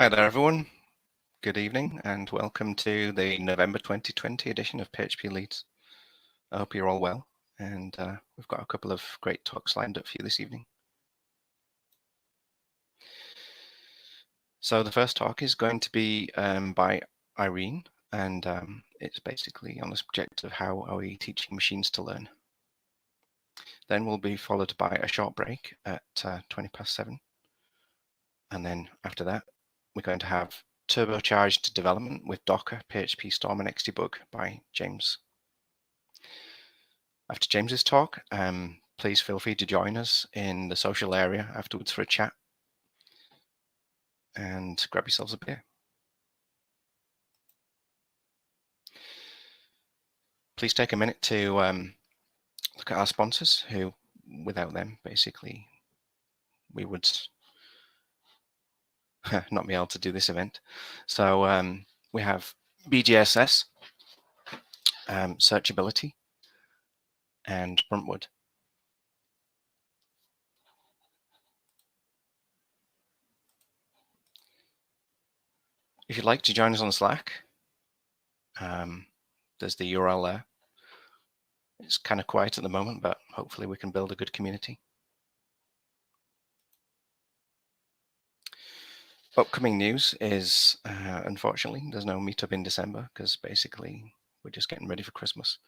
Hi there, everyone. Good evening and welcome to the November 2020 edition of PHP Leeds. I hope you're all well, and we've got a couple of great talks lined up for you this evening. So the first talk is going to be by Irene, and it's basically on the subject of how are we teaching machines to learn. Then we'll be followed by a short break at 7:20, and then after that we're going to have turbocharged development with Docker, PHPStorm, and Xdebug by James. After James's talk, please feel free to join us in the social area afterwards for a chat and grab yourselves a beer. Please take a minute to look at our sponsors, who, without them, basically, we would not be able to do this event. So we have BGSS, Searchability, and Bruntwood. If you'd like to join us on Slack, there's the URL there. It's kind of quiet at the moment, but hopefully we can build a good community. Upcoming news is, unfortunately, there's no meetup in December because basically we're just getting ready for Christmas.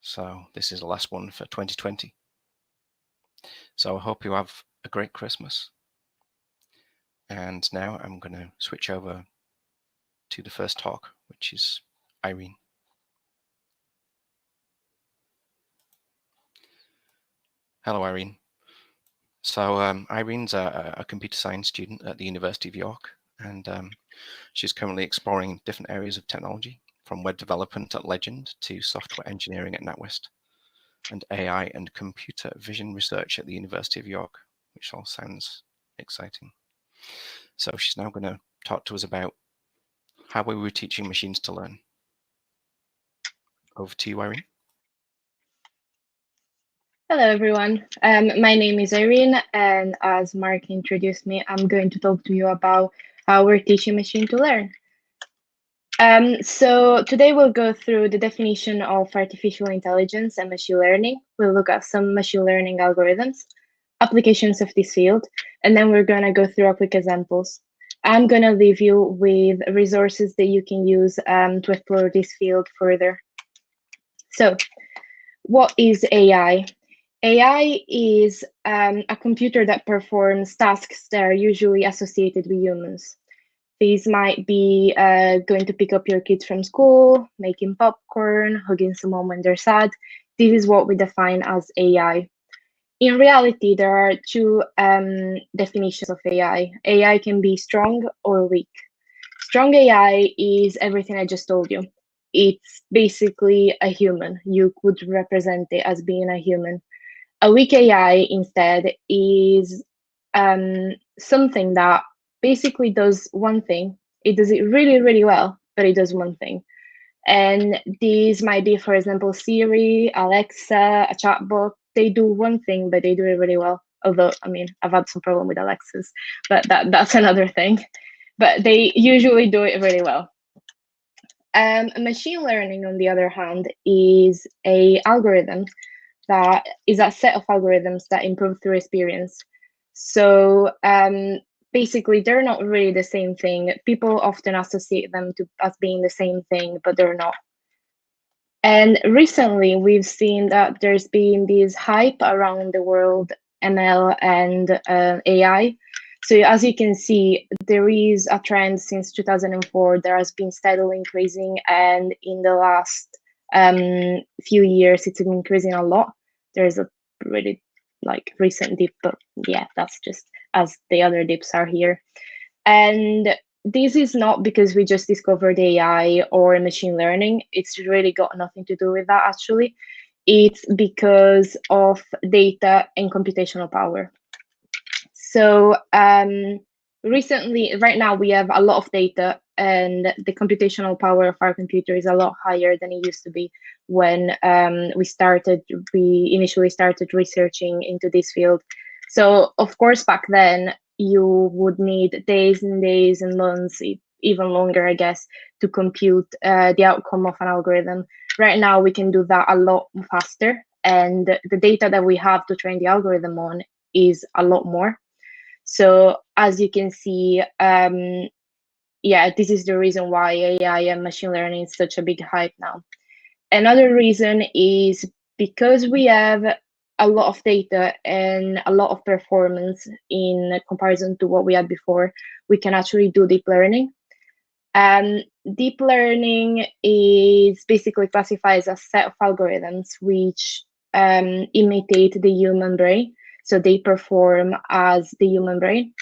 So this is the last one for 2020. So I hope you have a great Christmas. And now I'm going to switch over to the first talk, which is Irene. Hello, Irene. So Irene's a computer science student at the University of York, and she's currently exploring different areas of technology, from web development at Legend to software engineering at NatWest, and AI and computer vision research at the University of York, which all sounds exciting. So she's now going to talk to us about how we were teaching machines to learn. Over to you, Irene. Hello, everyone. My name is Irene, and as Mark introduced me, I'm going to talk to you about how we're teaching machine to learn. So today we'll go through the definition of artificial intelligence and machine learning. We'll look at some machine learning algorithms, applications of this field, and then we're going to go through a quick examples. I'm going to leave you with resources that you can use to explore this field further. So what is AI? AI is a computer that performs tasks that are usually associated with humans. These might be going to pick up your kids from school, making popcorn, hugging someone when they're sad. This is what we define as AI. In reality, there are two definitions of AI. AI can be strong or weak. Strong AI is everything I just told you. It's basically a human. You could represent it as being a human. A weak AI instead is something that basically does one thing. It does it really, really well, but it does one thing. And these might be, for example, Siri, Alexa, a chatbot. They do one thing, but they do it really well. Although, I mean, I've had some problem with Alexas, but that's another thing. But they usually do it really well. Machine learning, on the other hand, is a algorithm that is a set of algorithms that improve through experience. So basically, they're not really the same thing. People often associate them as being the same thing, but they're not. And recently, we've seen that there's been this hype around the world, ML and AI. So as you can see, there is a trend since 2004 that has been steadily increasing, and in the last few years, it's been increasing a lot. There's a really recent dip, but yeah, that's just as the other dips are here. And this is not because we just discovered AI or machine learning. It's really got nothing to do with that, actually. It's because of data and computational power. So recently, right now, we have a lot of data, and the computational power of our computer is a lot higher than it used to be when we initially started researching into this field. So of course, back then, you would need days and days and months, even longer, I guess, to compute the outcome of an algorithm. Right now, we can do that a lot faster, and the data that we have to train the algorithm on is a lot more. So as you can see, yeah, this is the reason why AI and machine learning is such a big hype now. Another reason is because we have a lot of data and a lot of performance in comparison to what we had before, we can actually do deep learning. Deep learning is basically classified as a set of algorithms which imitate the human brain. So they perform as the human brain.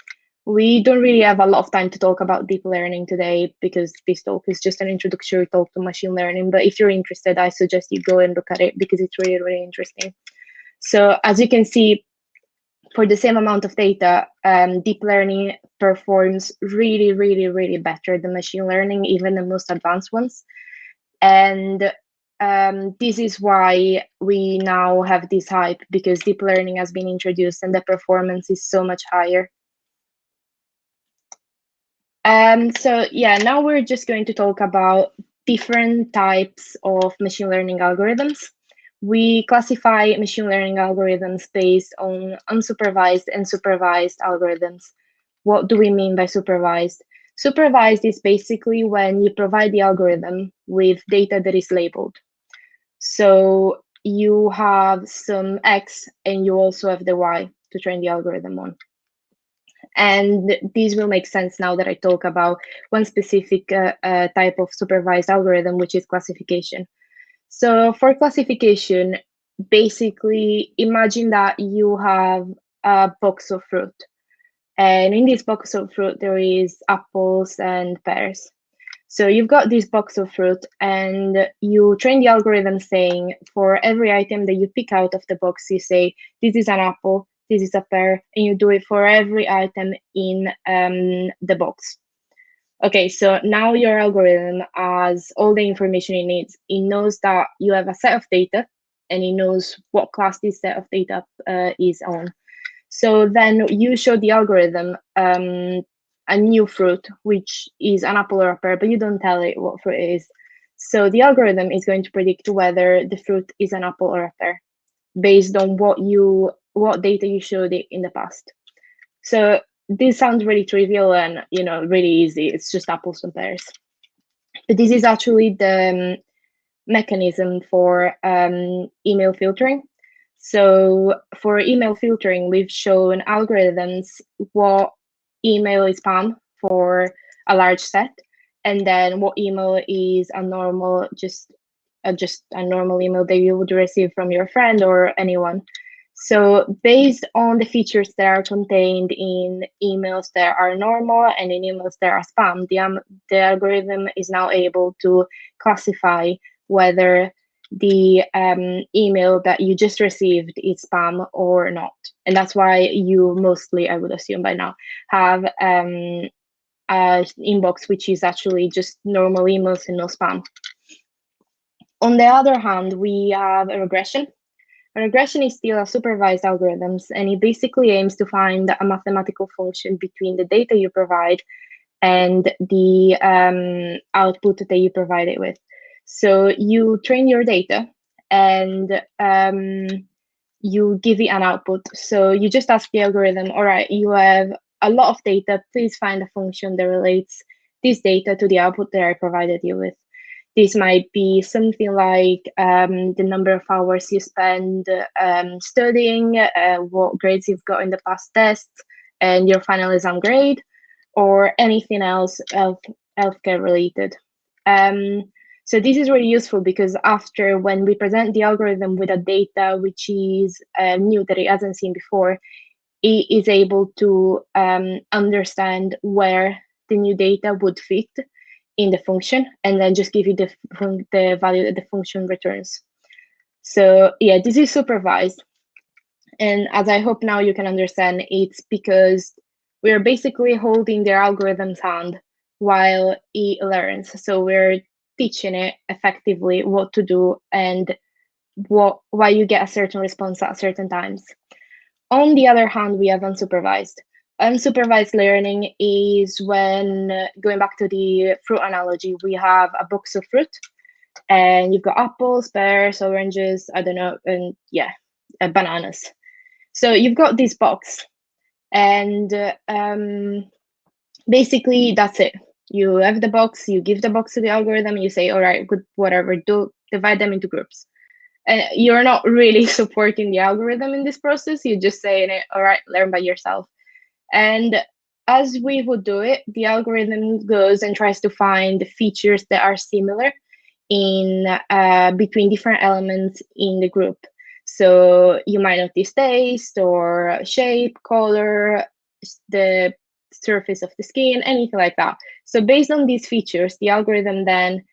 We don't really have a lot of time to talk about deep learning today because this talk is just an introductory talk to machine learning. But if you're interested, I suggest you go and look at it because it's really, really interesting. So as you can see, for the same amount of data, deep learning performs really, really, really better than machine learning, even the most advanced ones. And this is why we now have this hype, because deep learning has been introduced and the performance is so much higher. So yeah, now we're just going to talk about different types of machine learning algorithms. We classify machine learning algorithms based on unsupervised and supervised algorithms. What do we mean by supervised? Supervised is basically when you provide the algorithm with data that is labeled. So you have some X and you also have the Y to train the algorithm on. And these will make sense now that I talk about one specific type of supervised algorithm, which is classification. So for classification, basically imagine that you have a box of fruit. And in this box of fruit, there is apples and pears. So you've got this box of fruit and you train the algorithm saying for every item that you pick out of the box, you say, this is an apple, this is a pear, and you do it for every item in the box. Okay, so now your algorithm has all the information it needs. It knows that you have a set of data and it knows what class this set of data is on. So then you show the algorithm a new fruit, which is an apple or a pear, but you don't tell it what fruit it is. So the algorithm is going to predict whether the fruit is an apple or a pear based on what data you showed it in the past. So this sounds really trivial and really easy. It's just apples and pears. But this is actually the mechanism for email filtering. So for email filtering, we've shown algorithms what email is spam for a large set, and then what email is a normal, just a normal email that you would receive from your friend or anyone. So based on the features that are contained in emails that are normal and in emails that are spam, the algorithm is now able to classify whether the email that you just received is spam or not. And that's why you mostly, I would assume by now, have an inbox which is actually just normal emails and no spam. On the other hand, we have a regression. A regression is still a supervised algorithms, and it basically aims to find a mathematical function between the data you provide and the output that you provide it with. So you train your data and you give it an output. So you just ask the algorithm, all right, you have a lot of data, please find a function that relates this data to the output that I provided you with. This might be something like the number of hours you spend studying, what grades you've got in the past tests, and your final exam grade, or anything else healthcare related. So this is really useful because after, when we present the algorithm with a data which is new that it hasn't seen before, it is able to understand where the new data would fit in the function, and then just give you the value that the function returns. So yeah, this is supervised. And as I hope now you can understand, it's because we're basically holding the algorithm's hand while it learns. So we're teaching it effectively what to do and why you get a certain response at certain times. On the other hand, we have unsupervised. Unsupervised learning is when, going back to the fruit analogy, we have a box of fruit and you've got apples, pears, oranges, I don't know, and yeah, bananas. So you've got this box, and basically that's it. You have the box, you give the box to the algorithm, you say, all right, good, whatever, do divide them into groups. And you're not really supporting the algorithm in this process. You're just saying, all right, learn by yourself. And as we would do it, the algorithm goes and tries to find features that are similar in between different elements in the group. So you might notice taste or shape, color, the surface of the skin, anything like that. So based on these features, the algorithm then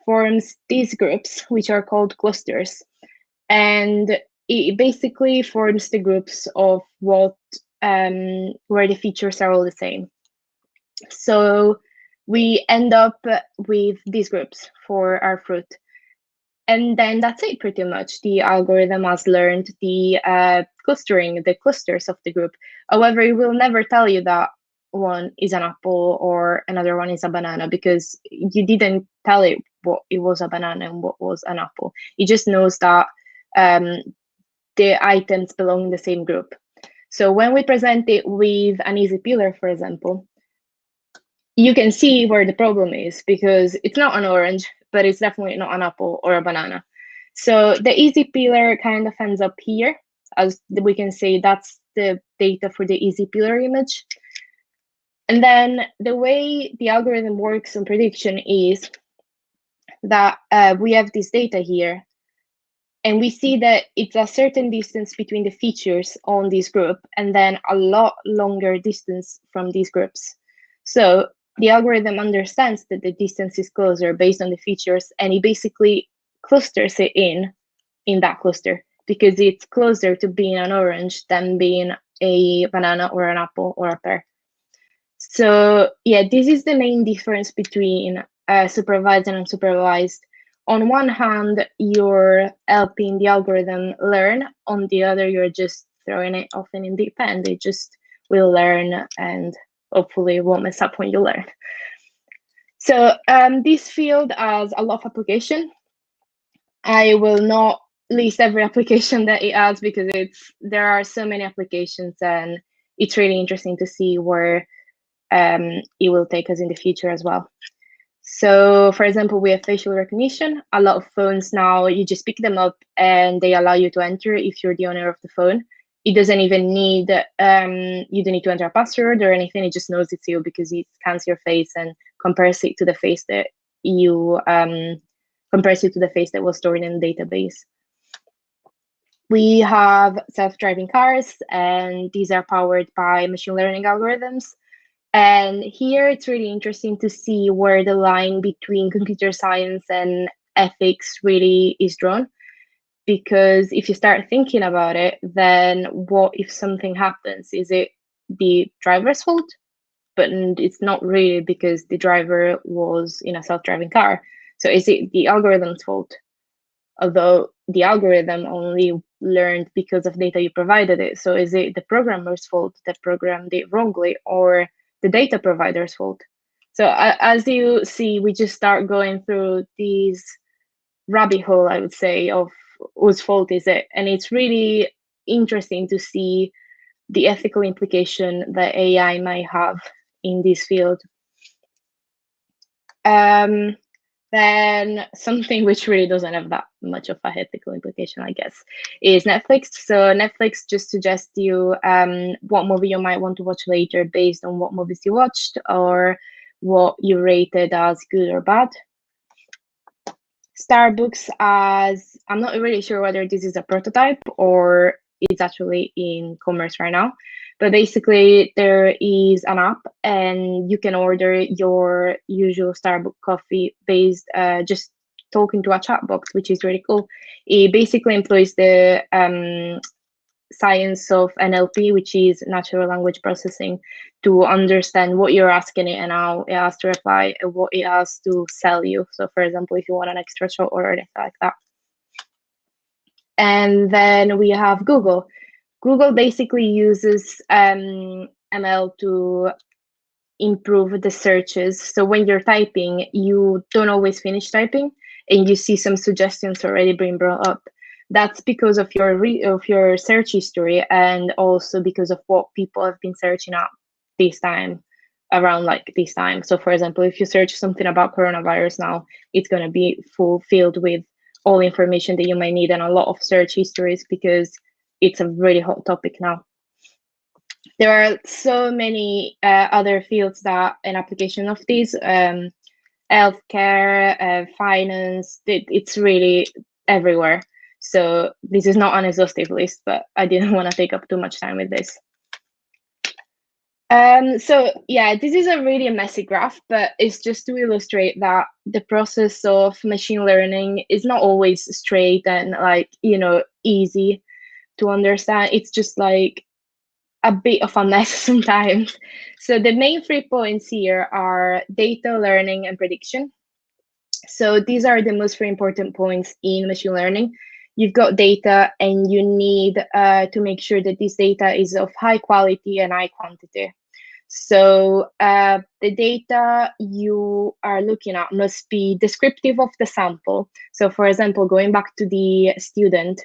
forms these groups, which are called clusters. And it basically forms the groups of what where the features are all the same. So we end up with these groups for our fruit. And then that's it pretty much. The algorithm has learned the clustering, the clusters of the group. However, it will never tell you that one is an apple or another one is a banana, because you didn't tell it what it was a banana and what was an apple. It just knows that the items belong in the same group. So when we present it with an easy peeler, for example, you can see where the problem is, because it's not an orange, but it's definitely not an apple or a banana. So the easy peeler kind of ends up here, as we can say that's the data for the easy peeler image. And then the way the algorithm works on prediction is that we have this data here, and we see that it's a certain distance between the features on this group and then a lot longer distance from these groups. So the algorithm understands that the distance is closer based on the features, and it basically clusters it in that cluster, because it's closer to being an orange than being a banana or an apple or a pear. So yeah, this is the main difference between supervised and unsupervised. On one hand, you're helping the algorithm learn. On the other, you're just throwing it off in deep end. It just will learn and hopefully won't mess up when you learn. So this field has a lot of application. I will not list every application that it has, because there are so many applications, and it's really interesting to see where it will take us in the future as well. So for example, we have facial recognition. A lot of phones now, you just pick them up and they allow you to enter if you're the owner of the phone. It doesn't even need, you don't need to enter a password or anything. It just knows it's you, because it scans your face and compares it to the face that was stored in the database. We have self-driving cars, and these are powered by machine learning algorithms. And here it's really interesting to see where the line between computer science and ethics really is drawn. Because if you start thinking about it, then what if something happens? Is it the driver's fault? But it's not really, because the driver was in a self-driving car. So is it the algorithm's fault? Although the algorithm only learned because of data you provided it. So is it the programmer's fault that programmed it wrongly, or the data provider's fault? So as you see, we just start going through these rabbit hole, I would say, of whose fault is it? And it's really interesting to see the ethical implication that AI might have in this field. Then something which really doesn't have that much of a ethical implication, I guess, is Netflix. So Netflix just suggests you what movie you might want to watch later based on what movies you watched or what you rated as good or bad. Starbucks, as I'm not really sure whether this is a prototype or it's actually in commerce right now, but basically there is an app and you can order your usual Starbucks coffee based just talking to a chat box, which is really cool. It basically employs the science of NLP, which is natural language processing, to understand what you're asking it and how it has to reply and what it has to sell you. So for example, if you want an extra shot or anything like that. And then we have Google. Google basically uses ML to improve the searches. So when you're typing, you don't always finish typing, and you see some suggestions already being brought up. That's because of your search history, and also because of what people have been searching at this time, around like this time. So for example, if you search something about coronavirus now, it's going to be filled with all information that you might need and a lot of search histories, because it's a really hot topic now. There are so many other fields that an application of these, healthcare, finance, it's really everywhere. So this is not an exhaustive list, but I didn't want to take up too much time with this. So yeah, this is a really messy graph, but it's just to illustrate that the process of machine learning is not always straight and like, easy to understand. It's just like a bit of a mess sometimes. So the main 3 points here are data, learning, and prediction. So these are the most 3 important points in machine learning. You've got data, and you need to make sure that this data is of high quality and high quantity. So the data you are looking at must be descriptive of the sample. So for example, going back to the student,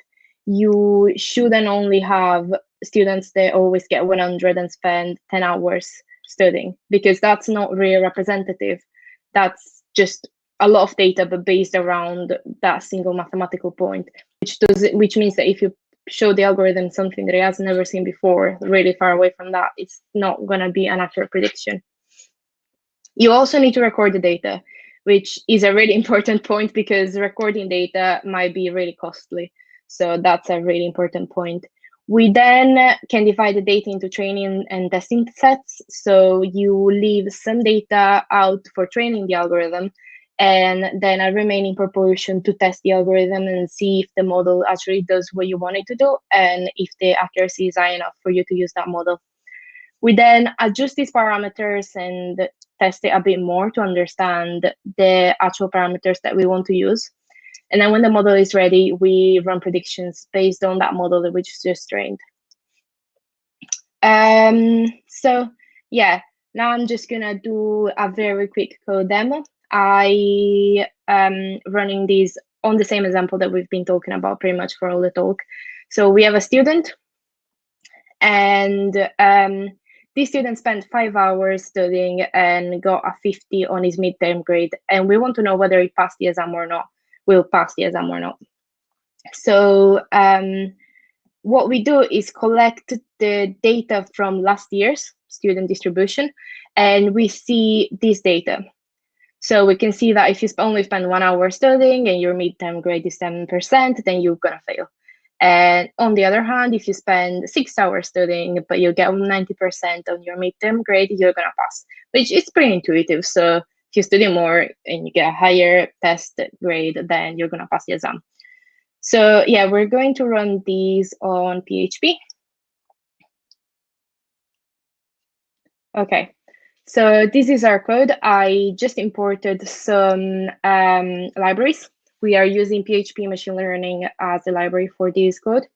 you shouldn't only have students that always get 100 and spend 10 hours studying, because that's not really representative. That's just a lot of data, but based around that single mathematical point, which means that if you show the algorithm something that it has never seen before, really far away from that, it's not going to be an accurate prediction. You also need to record the data, which is a really important point, because recording data might be really costly. So that's a really important point. We then can divide the data into training and testing sets. So you leave some data out for training the algorithm, and then a remaining proportion to test the algorithm and see if the model actually does what you want it to do, and if the accuracy is high enough for you to use that model. We then adjust these parameters and test it a bit more to understand the actual parameters that we want to use. And then when the model is ready, we run predictions based on that model that we just trained. So yeah, now I'm just gonna do a very quick code demo. I am running these on the same example that we've been talking about pretty much for all the talk. So we have a student, and this student spent 5 hours studying and got a 50 on his midterm grade, and we want to know whether he passed the exam or not, will pass the exam or not. So what we do is collect the data from last year's student distribution, and we see this data. So we can see that if you only spend 1 hour studying and your midterm grade is 7%, then you're gonna fail. And on the other hand, if you spend 6 hours studying, but you get 90% on your midterm grade, you're gonna pass, which is pretty intuitive. So if you study more and you get a higher test grade, then you're gonna pass the exam. So yeah, we're going to run these on PHP. Okay, so this is our code. I just imported some libraries. We are using PHP machine learning as a library for this code.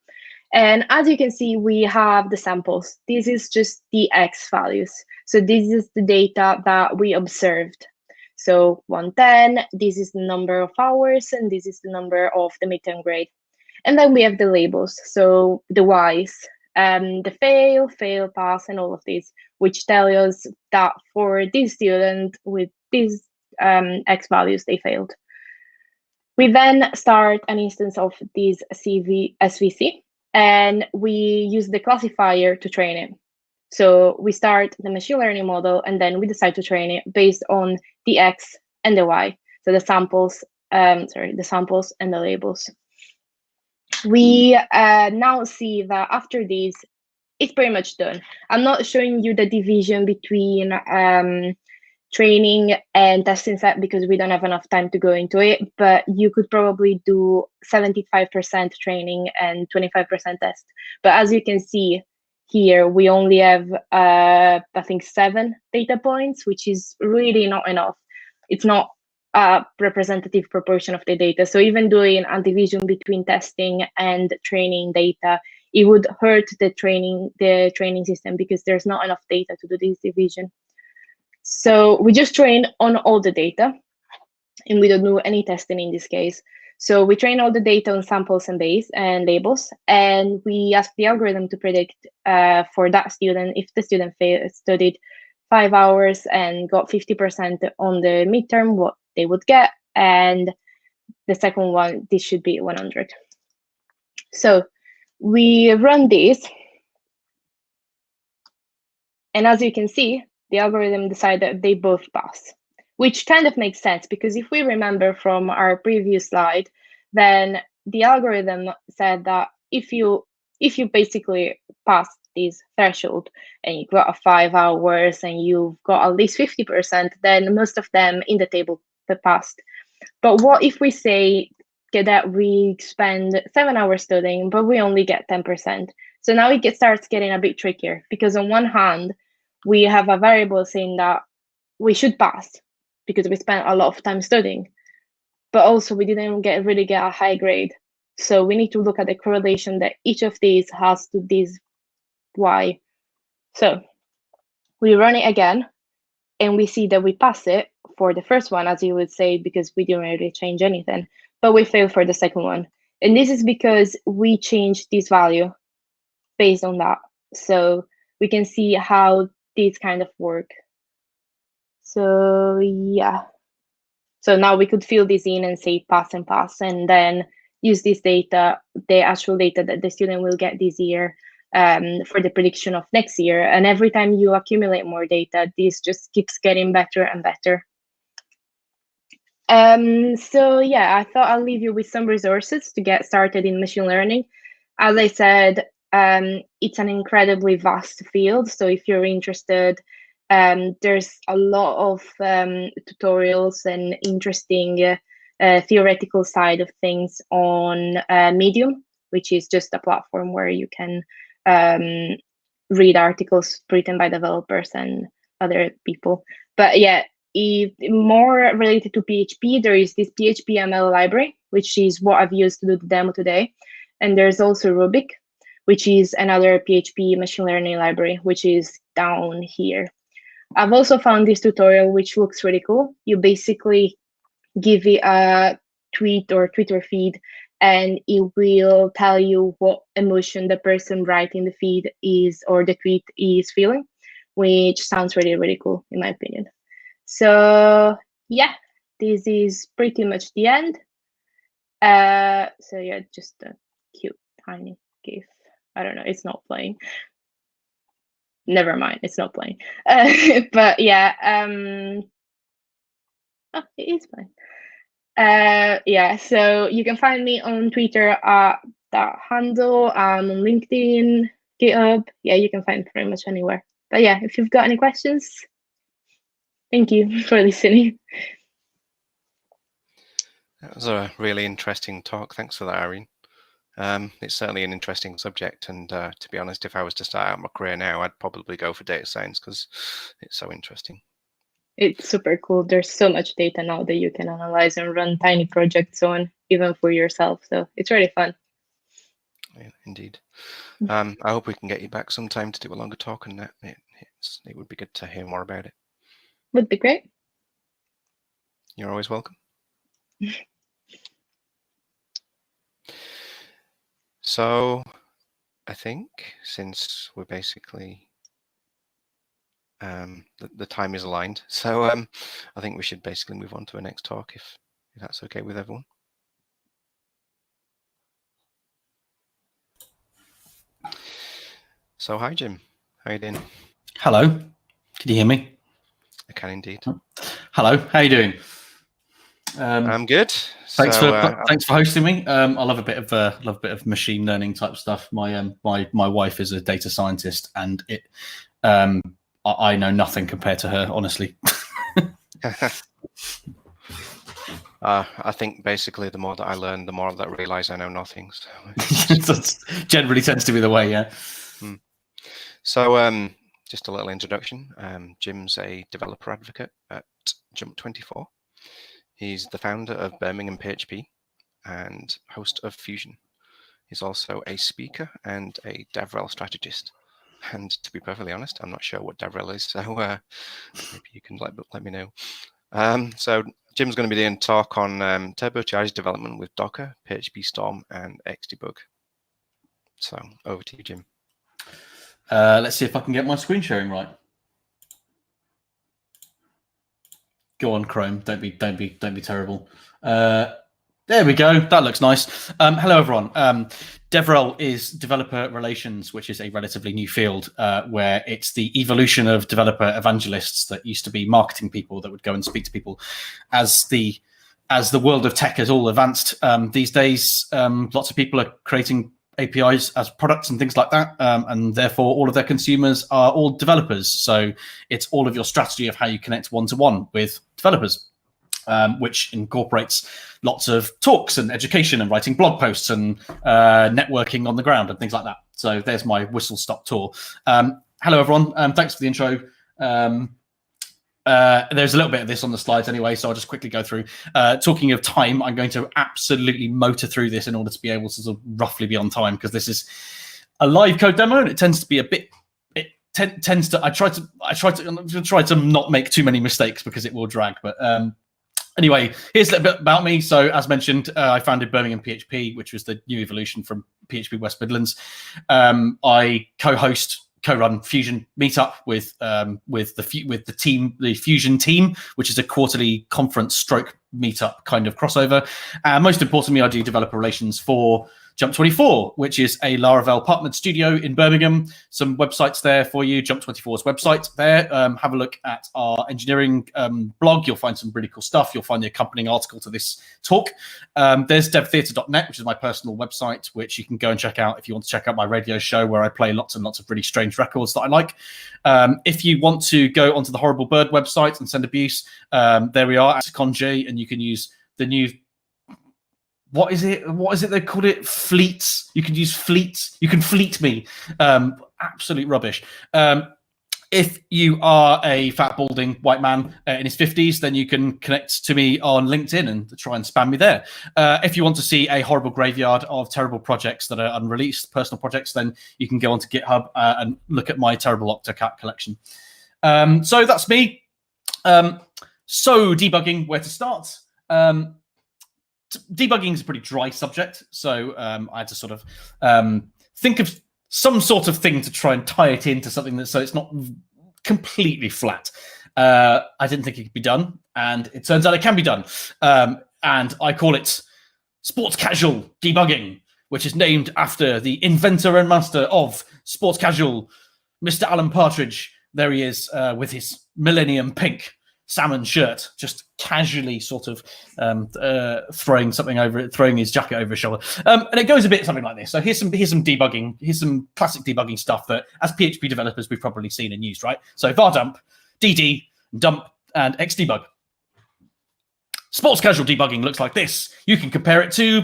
And as you can see, we have the samples. This is just the X values. So this is the data that we observed. So 110, this is the number of hours, and this is the number of the midterm grade. And then we have the labels, so the Ys, the fail, pass, and all of these, which tell us that for this student with these X values, they failed. We then start an instance of this SVC, and we use the classifier to train it. So we start the machine learning model, and then we decide to train it based on the X and the Y. So the samples, the samples and the labels. We now see that after this, it's pretty much done. I'm not showing you the division between training and testing set because we don't have enough time to go into it, but you could probably do 75% training and 25% test. But as you can see here, we only have, I think, 7 data points, which is really not enough. It's not a representative proportion of the data. So even doing a division between testing and training data it would hurt the training system because there's not enough data to do this division. So we just train on all the data, and we don't do any testing in this case. So we train all the data on samples and base and labels, and we ask the algorithm to predict for that student, if the student studied 5 hours and got 50% on the midterm, what they would get, and the second one, this should be 100. So we run this, and as you can see, the algorithm decided that they both pass, which kind of makes sense, because if we remember from our previous slide, then the algorithm said that if you basically pass this threshold and you got 5 hours and you've got at least 50%, then most of them in the table passed. But what if we say that we spend 7 hours studying, but we only get 10%? So now it starts getting a bit trickier, because on one hand, we have a variable saying that we should pass because we spent a lot of time studying, but also we didn't really get a high grade. So we need to look at the correlation that each of these has to this y. So we run it again, and we see that we pass it for the first one, as you would say, because we didn't really change anything, but we fail for the second one. And this is because we changed this value based on that. So we can see how these kind of work. So yeah. So now we could fill this in and say pass and pass, and then use this data, the actual data that the student will get this year, for the prediction of next year. And every time you accumulate more data, this just keeps getting better and better. So yeah, I thought I'll leave you with some resources to get started in machine learning. As I said, it's an incredibly vast field. So if you're interested, there's a lot of tutorials and interesting theoretical side of things on Medium, which is just a platform where you can read articles written by developers and other people. But yeah, if more related to PHP, there is this PHP ML library, which is what I've used to do the demo today. And there's also Rubik, which is another PHP machine learning library, which is down here. I've also found this tutorial, which looks really cool. You basically give it a tweet or Twitter feed, and it will tell you what emotion the person writing the feed is, or the tweet is feeling, which sounds really, really cool, in my opinion. So yeah, this is pretty much the end. So yeah, just a cute, tiny GIF. I don't know, it's not playing. Never mind, it's not playing. But yeah, oh, it is playing. Yeah, so you can find me on Twitter at that handle, on LinkedIn, GitHub. Yeah, you can find me pretty much anywhere. But yeah, if you've got any questions, thank you for listening. That was a really interesting talk. Thanks for that, Irene. It's certainly an interesting subject, and to be honest, if I was to start out my career now, I'd probably go for data science because it's so interesting. It's super cool. There's so much data now that you can analyze and run tiny projects on, even for yourself. So it's really fun. Yeah, indeed. I hope we can get you back sometime to do a longer talk on that. It would be good to hear more about it. Would be great. You're always welcome. So I think since we're basically the time is aligned, so I think we should basically move on to the next talk if that's okay with everyone. So hi Jim, how are you doing? Hello, can you hear me? I can indeed. Hello, how are you doing? I'm good. Thanks for hosting me. I love a bit of machine learning type stuff. My wife is a data scientist, and I know nothing compared to her, honestly. I think basically the more that I learn, the more that I realize I know nothing. So That generally tends to be the way, yeah. So just a little introduction. Jim's a developer advocate at Jump24. He's the founder of Birmingham PHP and host of Fusion. is also a speaker and a DevRel strategist. And to be perfectly honest, I'm not sure what DevRel is, so maybe you can let me know. So Jim's going to be doing a talk on turbocharged development with Docker, PHPStorm, and Xdebug. So over to you, Jim. Let's see if I can get my screen sharing right. Go on, Chrome. Don't be terrible. There we go. That looks nice. Hello, everyone. DevRel is developer relations, which is a relatively new field where it's the evolution of developer evangelists that used to be marketing people that would go and speak to people. As the world of tech has all advanced these days, lots of people are creating APIs as products and things like that, and therefore all of their consumers are all developers. So it's all of your strategy of how you connect one-to-one with developers, which incorporates lots of talks and education and writing blog posts and networking on the ground and things like that. So there's my whistle-stop tour. Hello, everyone. Thanks for the intro. There's a little bit of this on the slides anyway, so I'll just quickly go through. Talking of time, I'm going to absolutely motor through this in order to be able to sort of roughly be on time, because this is a live code demo and it tends to be a bit. Tends to. I try to not make too many mistakes because it will drag. But anyway, here's a little bit about me. So as mentioned, I founded Birmingham PHP, which was the new evolution from PHP West Midlands. I co-run Fusion Meetup with the team, the Fusion team, which is a quarterly conference stroke meetup kind of crossover. And most importantly, I do developer relations for Jump24, which is a Laravel partnered studio in Birmingham. Some websites there for you. Jump24's website there. Have a look at our engineering blog. You'll find some really cool stuff. You'll find the accompanying article to this talk. There's devtheatre.net, which is my personal website, which you can go and check out if you want to check out my radio show where I play lots and lots of really strange records that I like. If you want to go onto the Horrible Bird website and send abuse, there we are at Conjay, and you can use the new. What is it they called it? Fleets. You can use fleets. You can fleet me. Absolute rubbish. If you are a fat, balding white man in his 50s, then you can connect to me on LinkedIn and try and spam me there. If you want to see a horrible graveyard of terrible projects that are unreleased, personal projects, then you can go onto GitHub and look at my terrible Octocat collection. So that's me. So debugging, where to start? Debugging is a pretty dry subject, so I had to sort of think of some sort of thing to try and tie it into something that so it's not completely flat. I didn't think it could be done, and it turns out it can be done. And I call it sports casual debugging, which is named after the inventor and master of sports casual, Mr. Alan Partridge. There he is with his Millennium Pink salmon shirt, just casually sort of throwing something over it, throwing his jacket over his shoulder. And it goes a bit something like this. So here's some debugging. Here's some classic debugging stuff that as PHP developers, we've probably seen and used, right? So var dump, dd, dump, and xdebug. Sports casual debugging looks like this. You can compare it to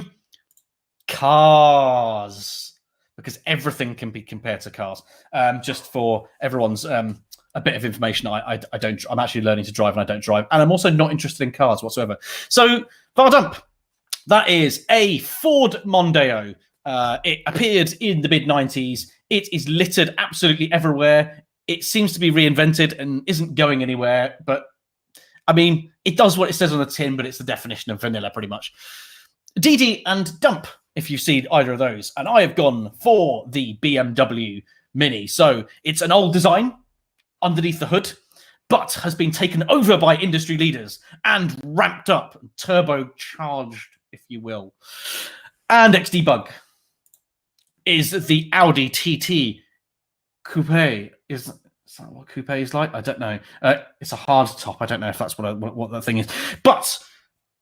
cars, because everything can be compared to cars. Just for everyone's a bit of information, I'm actually learning to drive and I don't drive. And I'm also not interested in cars whatsoever. So var dump, that is a Ford Mondeo. It appeared in the mid-90s. It is littered absolutely everywhere. It seems to be reinvented and isn't going anywhere. But I mean, it does what it says on the tin, but it's the definition of vanilla pretty much. DD and dump, if you've seen either of those. And I have gone for the BMW Mini. So it's an old design underneath the hood, but has been taken over by industry leaders and ramped up, turbocharged, if you will. And xdebug is the Audi TT Coupe. Is that what coupe is like? I don't know. It's a hard top. I don't know if that's what that thing is, but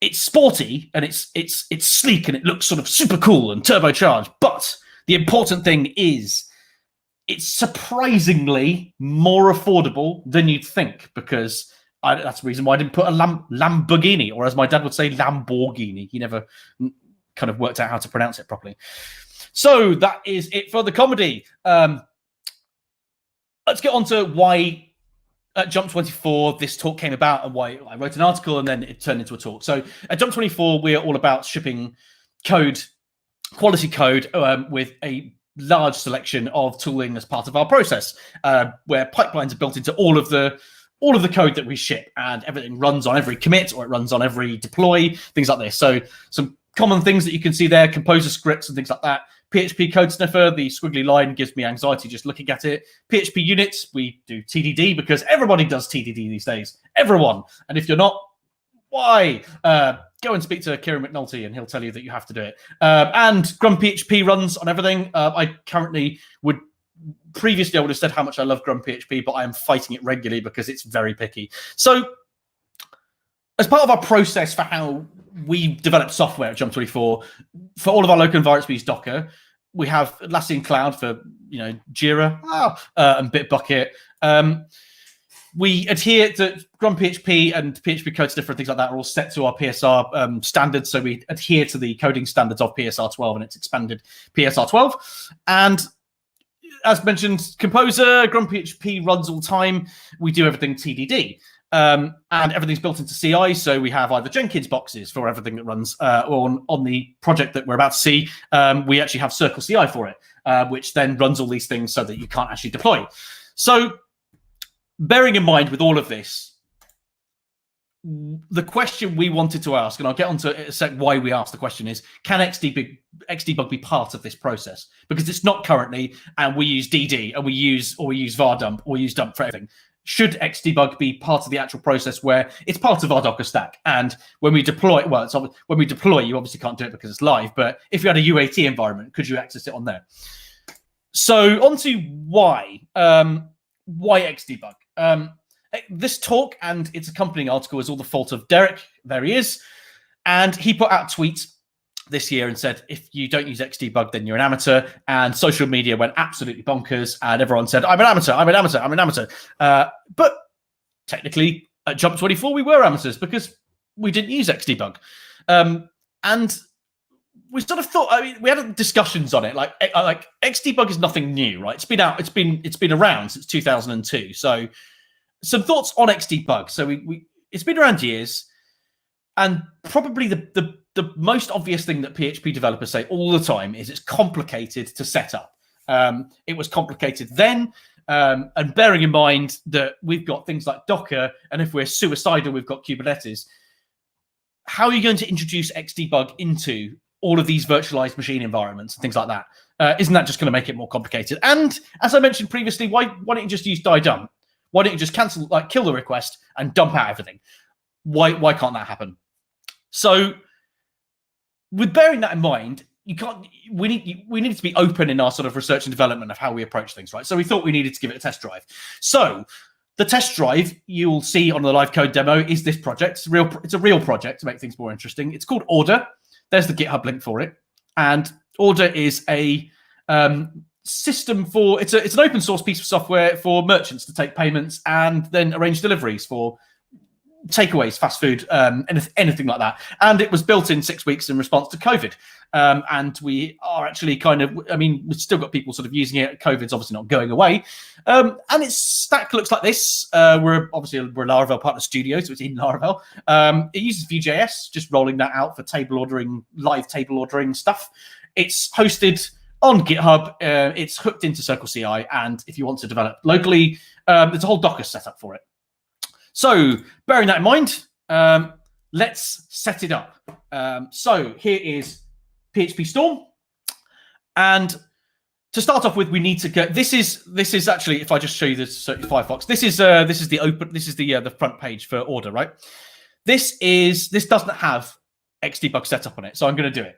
it's sporty and it's sleek and it looks sort of super cool and turbocharged. But the important thing is, it's surprisingly more affordable than you'd think, because that's the reason why I didn't put a Lamborghini, or as my dad would say, Lamborghini. He never kind of worked out how to pronounce it properly. So that is it for the comedy. Let's get on to why at Jump24 this talk came about and why I wrote an article and then it turned into a talk. So at Jump24, we're all about shipping code quality code with a large selection of tooling as part of our process, where pipelines are built into all of the code that we ship, and everything runs on every commit, or it runs on every deploy, things like this. So some common things that you can see there: composer scripts and things like that. PHP code sniffer, the squiggly line gives me anxiety just looking at it. PHP units, we do TDD because everybody does TDD these days. Everyone. And if you're not, why? Go and speak to Kieran McNulty and he'll tell you that you have to do it. And GrumPHP runs on everything. I currently would... Previously, I would have said how much I love GrumPHP, but I am fighting it regularly because it's very picky. So as part of our process for how we develop software at Jump24, for all of our local environments, we use Docker. We have Atlassian Cloud for Jira and Bitbucket. We adhere to GrumPHP and PHP code sniffer and things like that are all set to our PSR standards. So we adhere to the coding standards of PSR 12 and its expanded PSR 12. And as mentioned, Composer, GrumPHP runs all the time. We do everything TDD. And everything's built into CI. So we have either Jenkins boxes for everything that runs on the project that we're about to see. We actually have Circle CI for it, which then runs all these things so that you can't actually deploy. So bearing in mind with all of this, the question we wanted to ask, and I'll get onto in a sec why we asked the question, is can Xdebug be part of this process? Because it's not currently, and we use DD, and we use vardump, or we use dump for everything. Should Xdebug be part of the actual process where it's part of our Docker stack? And when we deploy, when we deploy, you obviously can't do it because it's live, but if you had a UAT environment, could you access it on there? So on to why Xdebug. This talk and its accompanying article is all the fault of Derek. There he is. And he put out a tweet this year and said, if you don't use Xdebug, then you're an amateur. And social media went absolutely bonkers. And everyone said, I'm an amateur, I'm an amateur, I'm an amateur. But technically, at Jump24, we were amateurs because we didn't use Xdebug. And we sort of thought, we had discussions on it. Like Xdebug is nothing new, right? It's been out, it's been around since 2002. So some thoughts on Xdebug. So it's been around years, and probably the most obvious thing that PHP developers say all the time is it's complicated to set up. It was complicated then, and bearing in mind that we've got things like Docker, and if we're suicidal, we've got Kubernetes. How are you going to introduce Xdebug into all of these virtualized machine environments and things like that? Isn't that just going to make it more complicated? And as I mentioned previously, why don't you just use die-dump? Why don't you just cancel, kill the request and dump out everything? Why can't that happen? So, with bearing that in mind, we need to be open in our sort of research and development of how we approach things, right? So we thought we needed to give it a test drive. So the test drive you'll see on the live code demo is this project. It's a real project to make things more interesting. It's called Order. There's the GitHub link for it. And Order is a system for, it's an open source piece of software for merchants to take payments and then arrange deliveries for takeaways, fast food, anything like that. And it was built in 6 weeks in response to COVID. And we are actually we've still got people sort of using it. COVID's obviously not going away. And its stack looks like this. We're a Laravel partner studio, so it's in Laravel. It uses Vue.js, just rolling that out for table ordering, live table ordering stuff. It's hosted on GitHub. It's hooked into Circle CI. And if you want to develop locally, there's a whole Docker setup for it. So bearing that in mind, let's set it up. So here is PHPStorm. And to start off with, we need to get, this is actually, if I just show you this Firefox, this is the front page for Order, right? This doesn't have Xdebug set up on it. So I'm going to do it.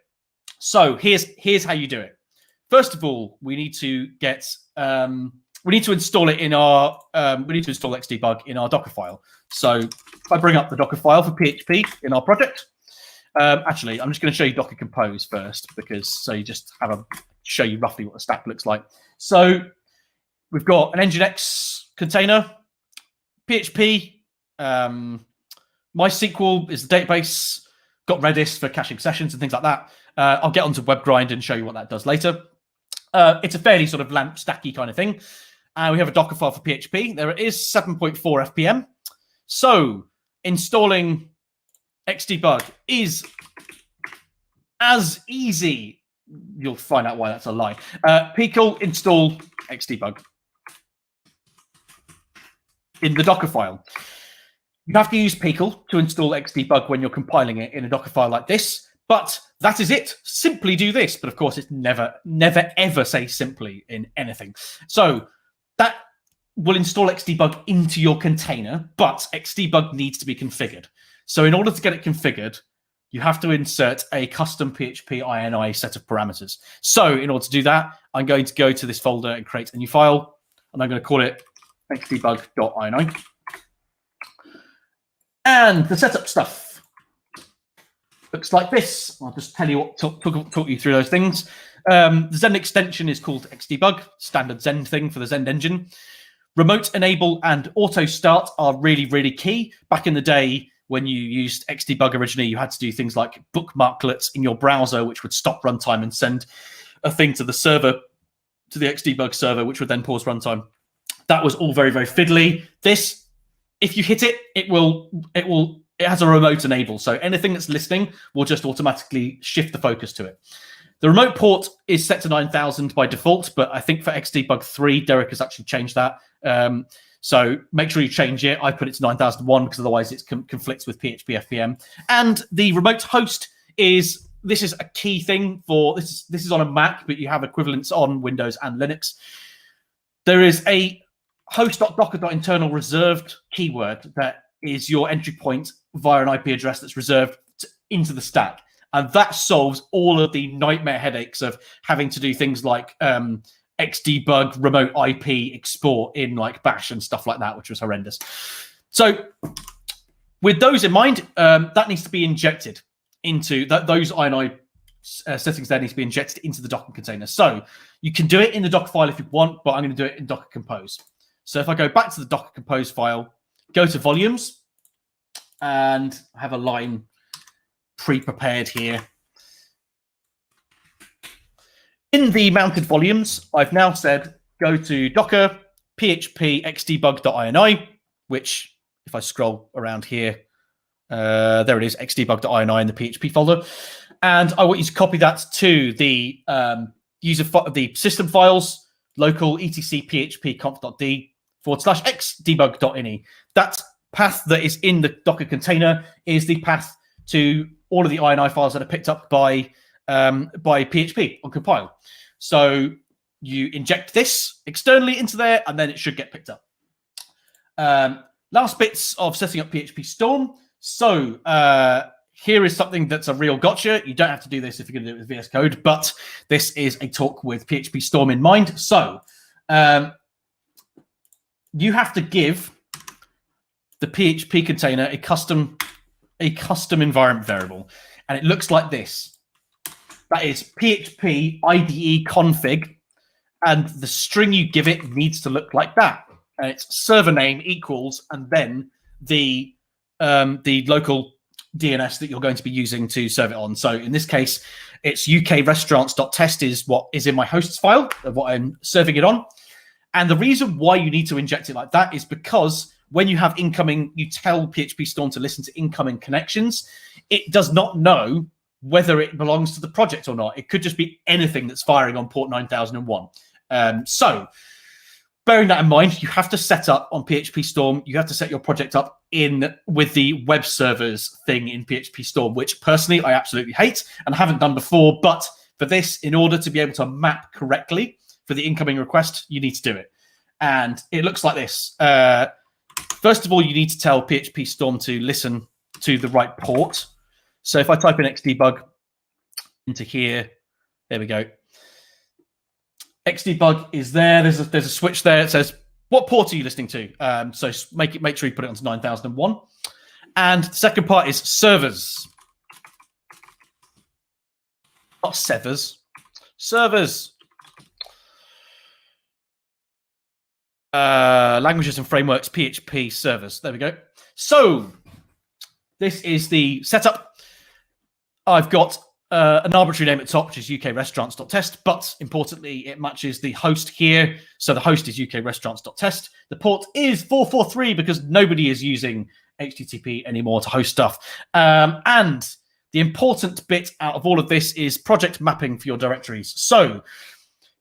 So here's how you do it. First of all, we need to get, we need to install it in our, we need to install Xdebug in our Docker file. So if I bring up the Docker file for PHP in our project, actually, I'm just going to show you Docker Compose first, so you just show you roughly what the stack looks like. So we've got an Nginx container, PHP, MySQL is the database, got Redis for caching sessions and things like that. I'll get onto WebGrind and show you what that does later. It's a fairly sort of lamp stacky kind of thing. We have a Docker file for PHP. There it is, 7.4 FPM. So installing Xdebug is as easy you'll find out why that's a lie. Pickle install xdebug in the Docker file. You have to use Pickle to install xdebug when you're compiling it in a Docker file like this, but that is it. Simply do this. But of course, it's never, ever say simply in anything. So that will install xdebug into your container, but xdebug needs to be configured. So in order to get it configured, you have to insert a custom PHP INI set of parameters. So in order to do that, I'm going to go to this folder and create a new file, and I'm going to call it xdebug.ini. And the setup stuff looks like this. I'll just tell you what, talk you through those things. The Zend extension is called xdebug, standard Zend thing for the Zend engine. Remote enable and auto start are really, really key. Back in the day, when you used xdebug originally, you had to do things like bookmarklets in your browser, which would stop runtime and send a thing to the server, to the xdebug server, which would then pause runtime. That was all very, very fiddly. This, if you hit it, it has a remote enable. So anything that's listening will just automatically shift the focus to it. The remote port is set to 9000 by default, but I think for xdebug 3, Derek has actually changed that. So make sure you change it. I put it to 9001 because otherwise it conflicts with PHP FPM. And the remote host this is a key thing for this is on a Mac, but you have equivalents on Windows and Linux. There is a host.docker.internal reserved keyword that is your entry point via an IP address that's reserved into the stack. And that solves all of the nightmare headaches of having to do things like xdebug remote IP export in like Bash and stuff like that, which was horrendous. So with those in mind, that needs to be injected into those INI settings there need to be injected into the Docker container. So you can do it in the Docker file if you want, but I'm going to do it in Docker Compose. So if I go back to the Docker Compose file, go to volumes, and I have a line pre-prepared here. In the mounted volumes, I've now said go to Docker PHP xdebug.ini, which if I scroll around here, there it is, xdebug.ini in the PHP folder. And I want you to copy that to the the system files, local etc php conf.d /xdebug.ini. That path that is in the Docker container is the path to all of the INI files that are picked up by PHP on compile. So you inject this externally into there, and then it should get picked up. Last bits of setting up PHPStorm. So here is something that's a real gotcha. You don't have to do this if you're going to do it with VS Code, but this is a talk with PHPStorm in mind. So you have to give the PHP container a custom environment variable, and it looks like this. That is PHP IDE config, and the string you give it needs to look like that. And it's server name equals, and then the local DNS that you're going to be using to serve it on. So in this case, it's ukrestaurants.test is what is in my hosts file of what I'm serving it on. And the reason why you need to inject it like that is because when you have incoming, you tell PHPStorm to listen to incoming connections. It does not know whether it belongs to the project or not. It could just be anything that's firing on port 9001. So bearing that in mind, you have to set up on PHPStorm, you have to set your project up with the web servers thing in PHPStorm, which personally I absolutely hate and haven't done before. But for this, in order to be able to map correctly for the incoming request, you need to do it. And it looks like this. First of all, you need to tell PHPStorm to listen to the right port. So if I type in xdebug into here, there we go. Xdebug is there. There's a switch there. It says, what port are you listening to? So make sure you put it onto 9001. And the second part is servers. Not severs. Servers. Languages and frameworks, PHP servers. There we go. So this is the setup. I've got an arbitrary name at the top, which is ukrestaurants.test, but importantly, it matches the host here. So the host is ukrestaurants.test. The port is 443 because nobody is using HTTP anymore to host stuff. And The important bit out of all of this is project mapping for your directories. So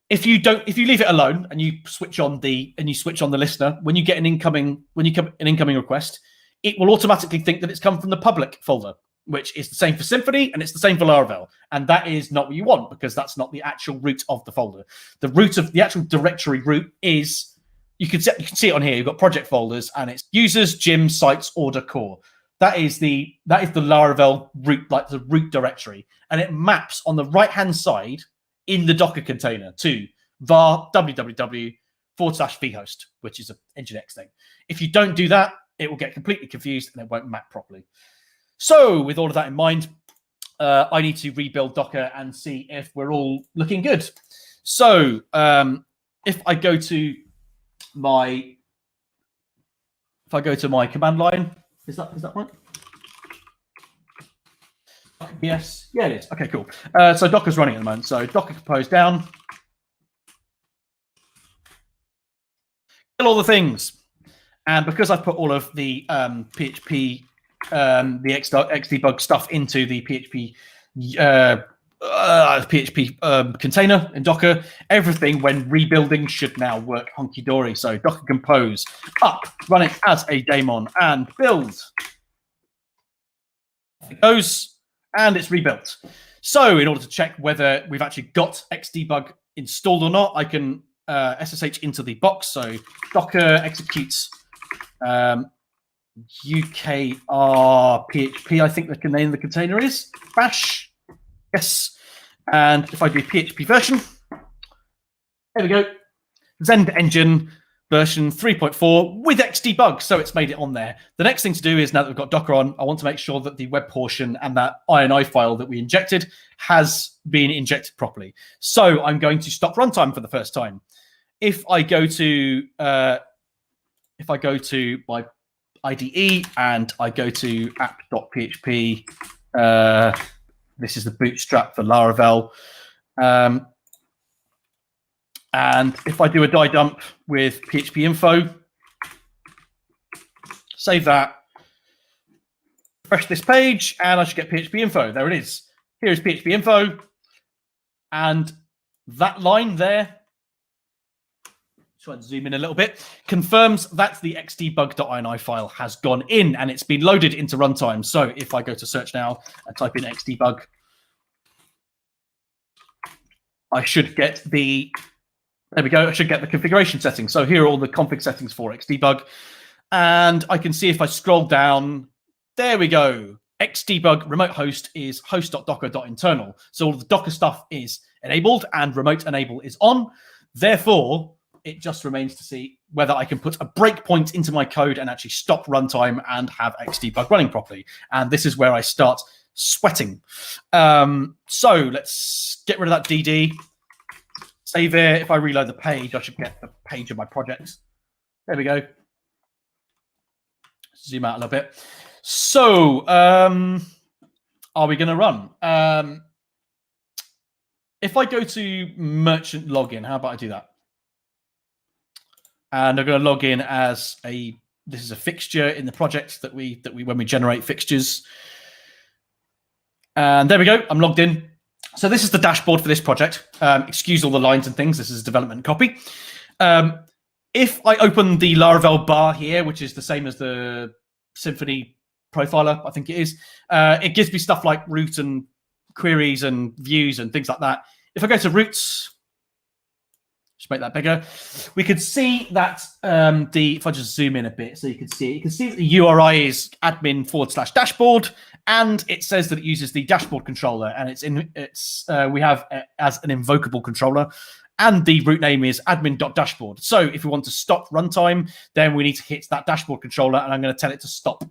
if you leave it alone and you switch on the listener, when you get an incoming request, it will automatically think that it's come from the public folder, which is the same for Symfony and it's the same for Laravel. And that is not what you want, because that's not the actual root of the folder. The root of the actual directory root is, you can see it on here. You've got project folders and it's users, gym, sites, order, core. That is the Laravel root, like the root directory. And it maps on the right-hand side in the Docker container to var www/vhost, which is an Nginx thing. If you don't do that, it will get completely confused and it won't map properly. So with all of that in mind, I need to rebuild Docker and see if we're all looking good. So if I go to my command line, is that right? Yes, yeah, it is. Okay, cool. So Docker's running at the moment. So Docker compose down. Kill all the things. And because I've put all of the PHP, the Xdebug stuff into the PHP container in Docker, everything when rebuilding should now work hunky-dory. So Docker compose up, run it as a daemon, and build. It goes, and it's rebuilt. So in order to check whether we've actually got Xdebug installed or not, I can SSH into the box. So Docker executes UKR PHP, I think the name of the container is. Bash. Yes. And if I do PHP version, there we go. Zend engine version 3.4 with Xdebug. So it's made it on there. The next thing to do is, now that we've got Docker on, I want to make sure that the web portion and that INI file that we injected has been injected properly. So I'm going to stop runtime for the first time. If I go to my IDE and I go to app.php, this is the bootstrap for Laravel. And if I do a die dump with PHP info, save that, refresh this page, and I should get PHP info. There it is. Here is PHP info. And that line there, try and zoom in a little bit, confirms that the xdebug.ini file has gone in and it's been loaded into runtime. So if I go to search now and type in xdebug, I should get the, there we go, I should get the configuration settings. So here are all the config settings for xdebug. And I can see if I scroll down, there we go. Xdebug remote host is host.docker.internal. So all the Docker stuff is enabled and remote enable is on. Therefore, it just remains to see whether I can put a breakpoint into my code and actually stop runtime and have Xdebug running properly. And this is where I start sweating. So let's get rid of that DD. Save it. If I reload the page, I should get the page of my project. There we go. Zoom out a little bit. So are we going to run? If I go to merchant login, how about I do that? And I'm going to log in as this is a fixture in the project that we when we generate fixtures. And there we go. I'm logged in. So this is the dashboard for this project. Excuse all the lines and things. This is development copy. If I open the Laravel bar here, which is the same as the Symfony profiler, I think it is, it gives me stuff like root and queries and views and things like that. If I go to roots, just make that bigger, we could see that if I just zoom in a bit, so you can see that the URI is admin/dashboard, and it says that it uses the dashboard controller, and we have as an invocable controller, and the root name is admin.dashboard. So if we want to stop runtime, then we need to hit that dashboard controller, and I'm going to tell it to stop.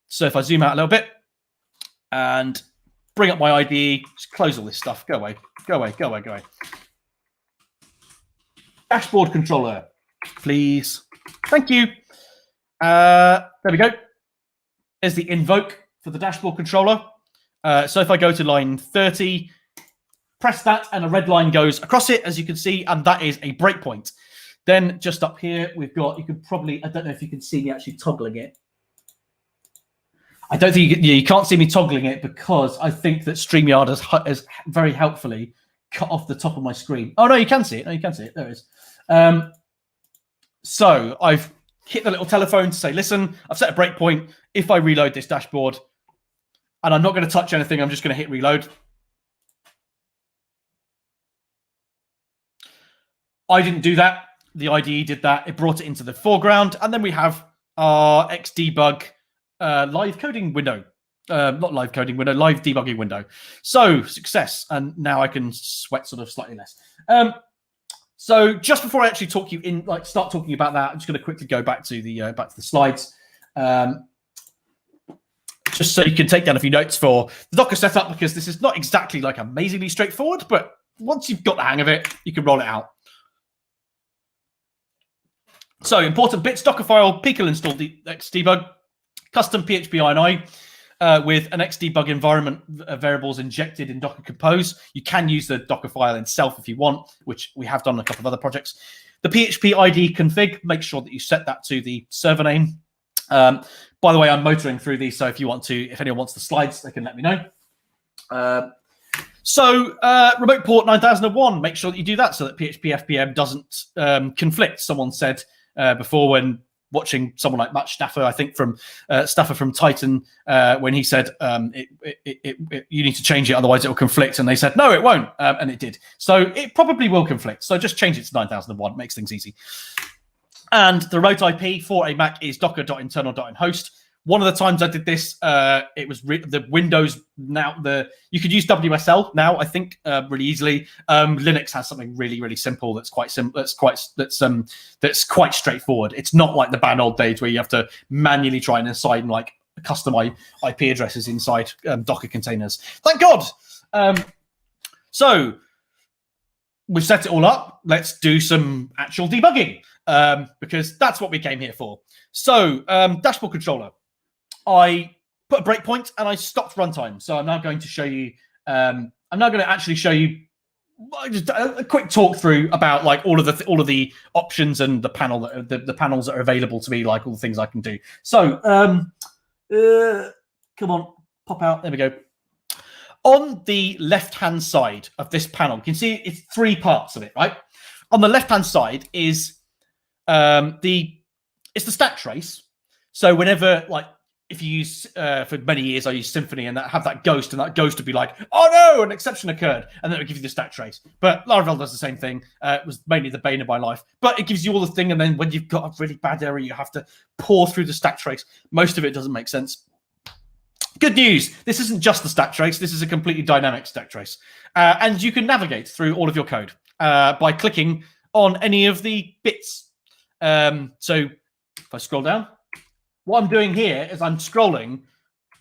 So if I zoom out a little bit and bring up my IDE, just close all this stuff. Go away, go away, go away, go away. Dashboard controller, please. Thank you. There we go. There's the invoke for the dashboard controller. So if I go to line 30, press that, and a red line goes across it, as you can see, and that is a breakpoint. Then just up here, we've got, you could probably, I don't know if you can see me actually toggling it. I don't think you can't see me toggling it because I think that StreamYard has very helpfully cut off the top of my screen. Oh no, you can see it. No, you can see it. There it is. So I've hit the little telephone to say, listen, I've set a breakpoint. If I reload this dashboard, and I'm not going to touch anything, I'm just going to hit reload. I didn't do that. The IDE did that. It brought it into the foreground, and then we have our Xdebug live coding window. Not live coding window, live debugging window. So success, and now I can sweat sort of slightly less. So just before I actually start talking about that, I'm just going to quickly go back to the slides, just so you can take down a few notes for the Docker setup, because this is not exactly like amazingly straightforward, but once you've got the hang of it, you can roll it out. So important bits: Dockerfile, Pickle install Xdebug, custom PHP INI with an Xdebug environment variables injected in Docker Compose. You can use the Dockerfile itself if you want, which we have done on a couple of other projects. The PHP ID config, make sure that you set that to the server name. By the way, I'm motoring through these, so if anyone wants the slides, they can let me know. Remote port 9001, make sure that you do that so that PHP FPM doesn't conflict. Someone said before, when watching someone like Matt Staffer, I think from Staffer from Titan, when he said you need to change it, otherwise it will conflict, and they said no, it won't, and it did. So it probably will conflict. So just change it to 9001, it makes things easy. And the remote IP for a Mac is docker.internal.nhost. One of the times I did this, it was the Windows. Now you could use WSL now, I think, really easily. Linux has something really, really simple that's quite simple. That's quite straightforward. It's not like the bad old days where you have to manually try and assign like custom IP addresses inside Docker containers. Thank God. So we've set it all up. Let's do some actual debugging, because that's what we came here for. So dashboard controller. I put a breakpoint and I stopped runtime. So I'm now going to show you. I'm now going to actually show you just a quick talk through about like all of the options and the panels that are available to me, like all the things I can do. So come on, pop out. There we go. On the left-hand side of this panel, you can see it's three parts of it, right? On the left-hand side is the stack trace. So whenever, like, if you use, for many years, I used Symfony, and that have that ghost, and that ghost would be like, oh no, an exception occurred, and then it would give you the stack trace. But Laravel does the same thing. It was mainly the bane of my life, but it gives you all the thing, and then when you've got a really bad error, you have to pour through the stack trace. Most of it doesn't make sense. Good news, this isn't just the stack trace, this is a completely dynamic stack trace. And you can navigate through all of your code by clicking on any of the bits. So if I scroll down, what I'm doing here is I'm scrolling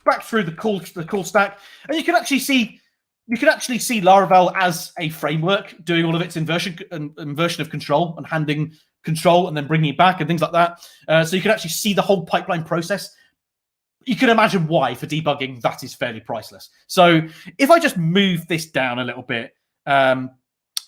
back through the cool stack, and you can actually see Laravel as a framework doing all of its inversion of control and handing control and then bringing it back and things like that. So you can actually see the whole pipeline process. You can imagine why for debugging that is fairly priceless. So if I just move this down a little bit,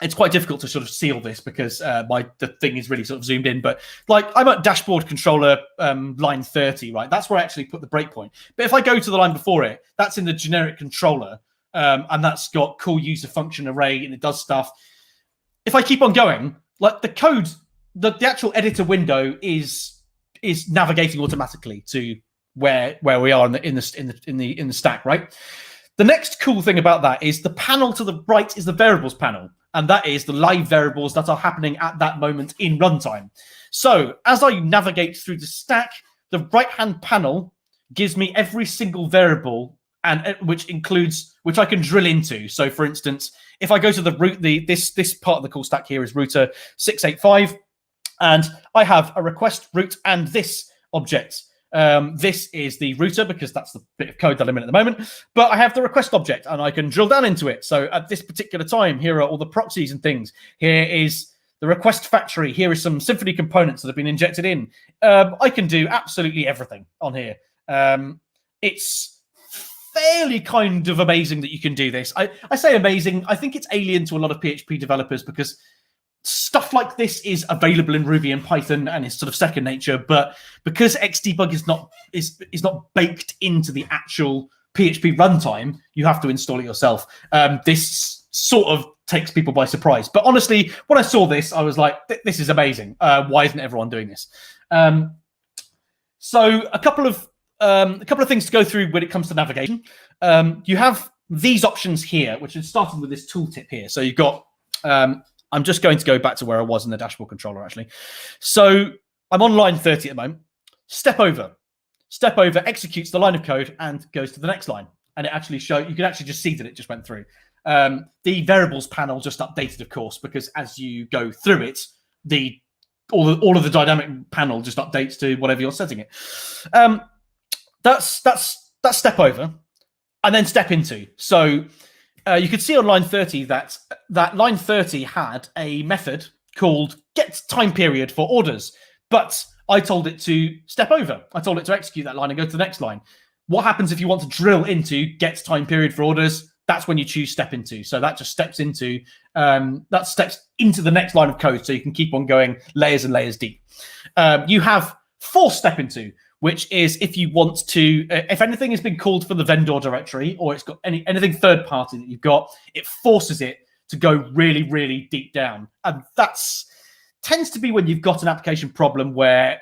it's quite difficult to sort of see all this because the thing is really sort of zoomed in. But like I'm at dashboard controller line 30, right? That's where I actually put the breakpoint. But if I go to the line before it, that's in the generic controller, and that's got cool user function array and it does stuff. If I keep on going, like the code, the actual editor window is navigating automatically to where we are in the stack, right? The next cool thing about that is the panel to the right is the variables panel, and that is the live variables that are happening at that moment in runtime. So as I navigate through the stack, the right-hand panel gives me every single variable, and which I can drill into. So for instance, if I go to the root, this part of the call stack here is router 685, and I have a request route and this object. This is the router because that's the bit of code that I'm in at the moment, but I have the request object and I can drill down into it. So at this particular time, here are all the proxies and things. Here is the request factory. Here is some Symfony components that have been injected in. I can do absolutely everything on here. It's fairly kind of amazing that you can do this. I say amazing. I think it's alien to a lot of PHP developers because stuff like this is available in Ruby and Python and is sort of second nature, but because Xdebug is not baked into the actual PHP runtime, you have to install it yourself. This sort of takes people by surprise. But honestly, when I saw this, I was like, this is amazing. Why isn't everyone doing this? So a couple of things to go through when it comes to navigation. You have these options here, which is starting with this tooltip here. So you've got, I'm just going to go back to where I was in the dashboard controller, actually. So I'm on line 30 at the moment. Step over. Step over executes the line of code and goes to the next line. And it actually shows, you can actually just see that it just went through. The variables panel just updated, of course, because as you go through it, all of the dynamic panel just updates to whatever you're setting it. That's step over, and then step into. So you could see on line 30 that line 30 had a method called get time period for orders, but I told it to step over. I told it to execute that line and go to the next line. What happens if you want to drill into get time period for orders? That's when you choose step into. So that just steps into the next line of code, so you can keep on going layers and layers deep. You have force step into, which is if you want to, if anything has been called for the vendor directory or it's got anything third party that you've got, it forces it to go really, really deep down. And that's tends to be when you've got an application problem where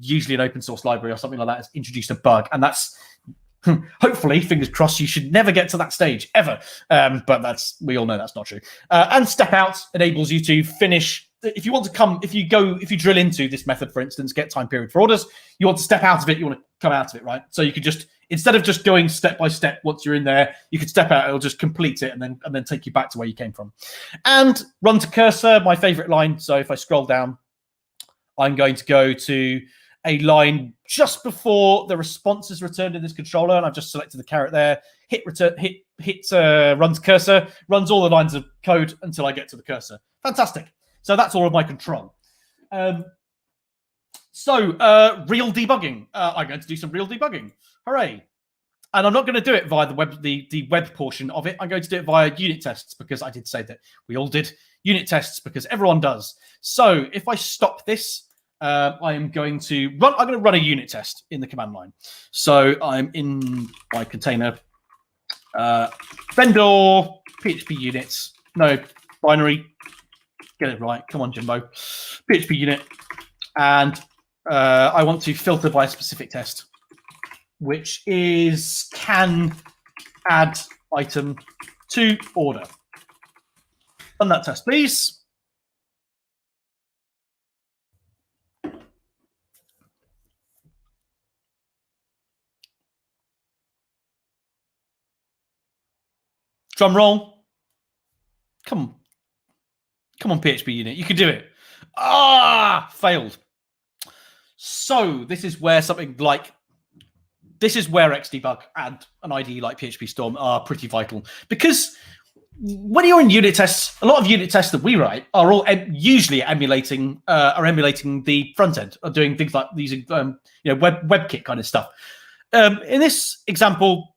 usually an open source library or something like that has introduced a bug, and that's hopefully, fingers crossed, you should never get to that stage ever. But we all know that's not true. And step out enables you to finish. If you want to if you drill into this method, for instance, get time period for orders, you want to step out of it, you want to come out of it, right? So you could just, instead of just going step by step, once you're in there, you could step out, it'll just complete it and then take you back to where you came from. And run to cursor, my favorite line. So if I scroll down, I'm going to go to a line just before the response is returned in this controller, and I've just selected the caret there. Hit return, runs cursor, runs all the lines of code until I get to the cursor. Fantastic. So that's all of my control. Real debugging. I'm going to do some real debugging. Hooray! And I'm not going to do it via the web portion of it. I'm going to do it via unit tests, because I did say that we all did unit tests, because everyone does. So if I stop this, I am going to run. I'm going to run a unit test in the command line. So I'm in my container, vendor PHP units. No, binary. Get it right. Come on, Jimbo. PHP unit, and I want to filter by a specific test, which is can add item to order. Run that test, please. Drum roll. Come on, PHP unit. You can do it. Failed. So this is where Xdebug and an IDE like PHPStorm are pretty vital, because when you're in unit tests, a lot of unit tests that we write are all usually emulating the front end, or doing things like using WebKit kind of stuff. In this example,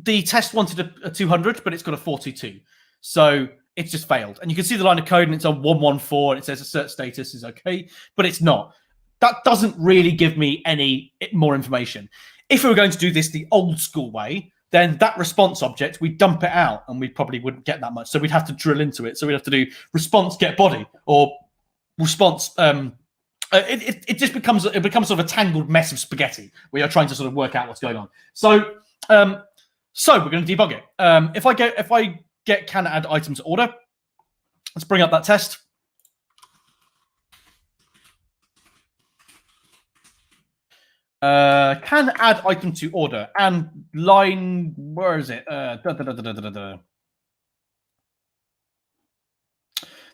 the test wanted a 200, but it's got a 422. So it's just failed. And you can see the line of code, and it's on 114, and it says assert status is okay, but it's not. That doesn't really give me any more information. If we were going to do this the old school way, then that response object, we'd dump it out, and we probably wouldn't get that much. So we'd have to drill into it. So we'd have to do response get body, or response. It just becomes sort of a tangled mess of spaghetti where you're trying to sort of work out what's going on. So we're going to debug it. If I get can add item to order, let's bring up that test. Can add item to order, and line, where is it? There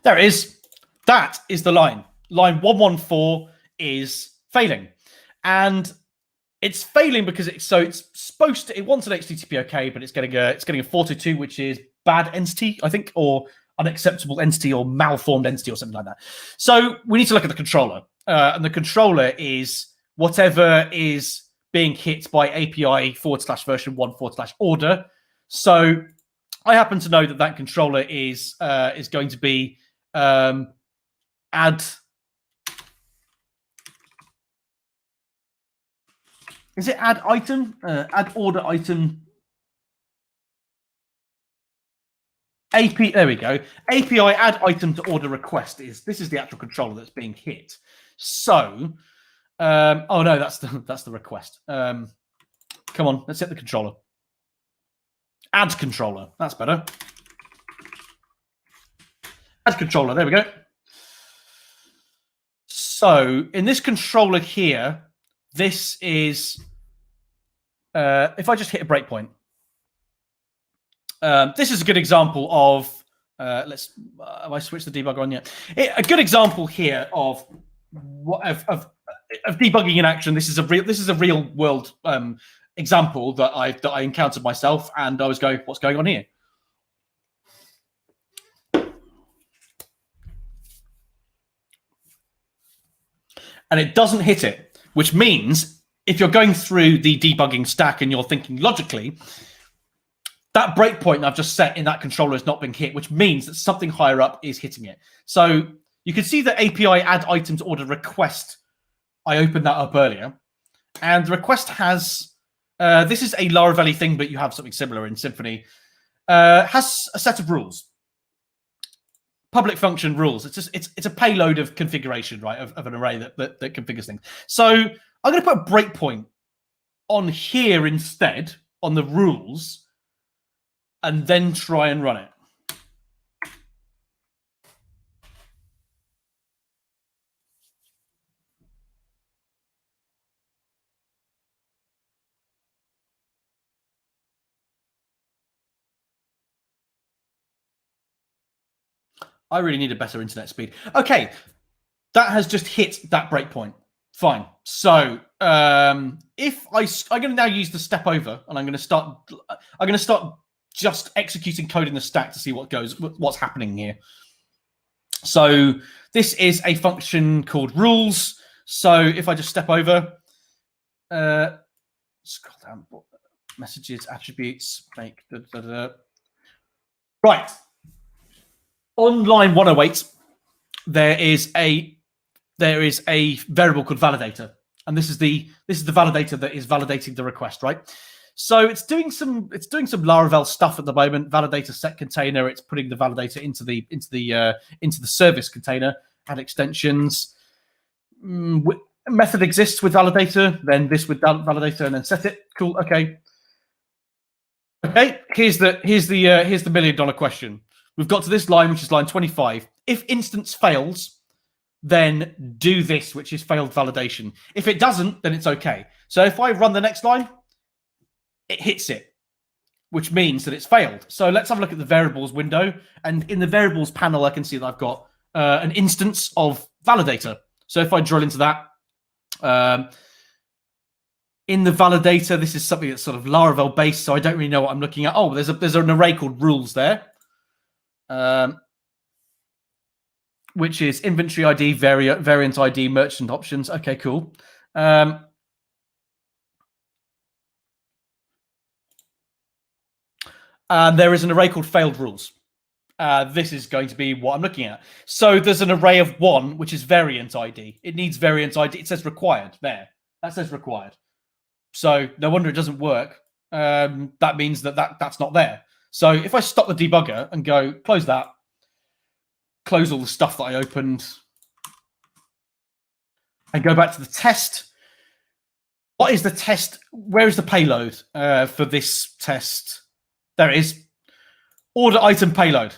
it is. That is the line. Line 114 is failing, and it's failing because it's supposed to. It wants an HTTP OK, but it's getting a 422, which is bad entity, I think, or unacceptable entity, or malformed entity, or something like that. So we need to look at the controller, and the controller is whatever is being hit by API /version 1 /order. So I happen to know that that controller is going to be add. Is it add item? Add order item. AP. There we go. API add item to order request this is the actual controller that's being hit. So, oh no, that's the request. Come on, let's hit the controller. Add controller. That's better. Add controller. There we go. So in this controller here, this is if I just hit a breakpoint. This is a good example of have I switched the debugger on yet? A good example here of debugging in action. This is a real world example that I encountered myself, and I was going, what's going on here? And it doesn't hit it, which means if you're going through the debugging stack and you're thinking logically, that breakpoint I've just set in that controller has not been hit, which means that something higher up is hitting it. So you can see the API add item to order request. I opened that up earlier, and the request has this is a Laravel thing, but you have something similar in Symfony. Has a set of rules, public function rules. It's a payload of configuration, right, of an array that configures things. So I'm going to put a breakpoint on here instead on the rules, and then try and run it. I really need a better internet speed. Okay, that has just hit that breakpoint. Fine. So if I'm going to now use the step over, and I'm going to start just executing code in the stack to see what's happening here. So this is a function called rules. So if I just step over, scroll down, messages, attributes, make right. On line 108, there is a variable called validator, and this is the validator that is validating the request, right? So it's doing some Laravel stuff at the moment. Validator set container. It's putting the validator into the service container. Add extensions. Method exists with validator. Then this with validator, and then set it. Cool. Okay. Okay. Here's the $1 million question. We've got to this line, which is line 25. If instance fails, then do this, which is failed validation. If it doesn't, then it's okay. So if I run the next line, it hits it, which means that it's failed. So let's have a look at the variables window. And in the variables panel, I can see that I've got an instance of validator. So if I drill into that, in the validator, this is something that's sort of Laravel based, so I don't really know what I'm looking at. Oh, there's an array called rules there, which is inventory ID, variant ID, merchant options. Okay, cool. And there is an array called failed rules. This is going to be what I'm looking at. So there's an array of 1, which is variant ID. It needs variant ID. It says required there. That says required. So no wonder it doesn't work. That means that's not there. So if I stop the debugger and go close that, close all the stuff that I opened, and go back to the test. What is the test? Where is the payload for this test? There it is. Order item payload.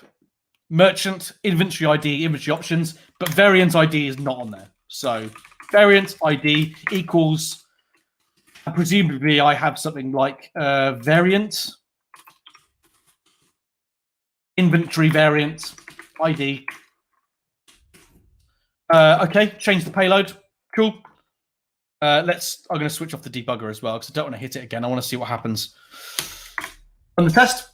Merchant, inventory ID, inventory options, but variant ID is not on there. So variant ID equals, presumably I have something like variant, inventory variant, ID. Okay, change the payload. Cool. I'm going to switch off the debugger as well because I don't want to hit it again. I want to see what happens. On the test.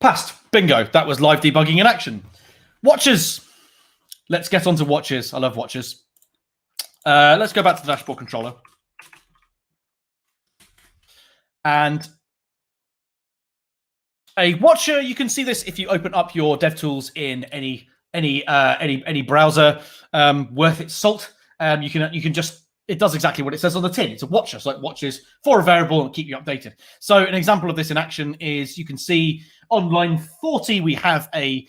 Passed. Bingo. That was live debugging in action. Watchers. let's get on to watches. I love watches. Let's go back to the dashboard controller. And a watcher, you can see this if you open up your DevTools in any browser worth its salt. You can just, it does exactly what it says on the tin. It's a watcher, so it watches for a variable and keep you updated. So an example of this in action is you can see on line 40 we have an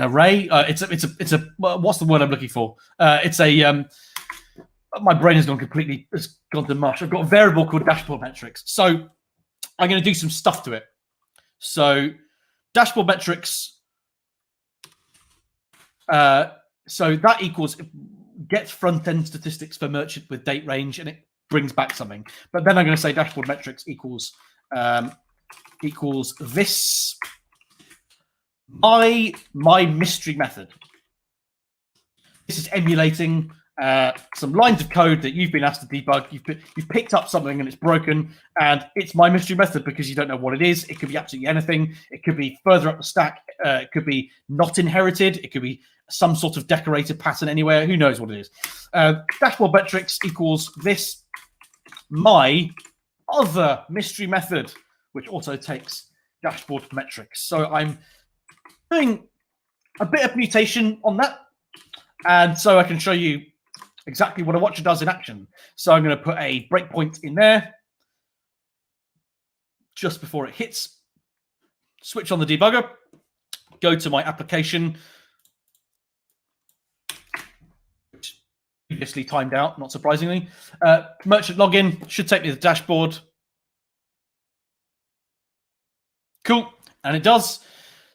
array. It's a what's the word I'm looking for? It's a my brain has gone to mush. I've got a variable called dashboard metrics. So I'm going to do some stuff to it. So dashboard metrics. So that equals get front end statistics for merchant with date range, and it brings back something. But then I'm going to say dashboard metrics equals this my mystery method. This is emulating some lines of code that you've been asked to debug. You've picked up something and it's broken, and it's my mystery method because you don't know what it is. It could be absolutely anything. It could be further up the stack. It could be not inherited. It could be some sort of decorated pattern anywhere. Who knows what it is? Dashboard metrics equals this my other mystery method, which also takes dashboard metrics. So I'm doing a bit of mutation on that, and so I can show you exactly what a watcher does in action. So I'm going to put a breakpoint in there just before it hits. Switch on the debugger, go to my application, which previously timed out, not surprisingly. Merchant login should take me to the dashboard. Cool, and it does.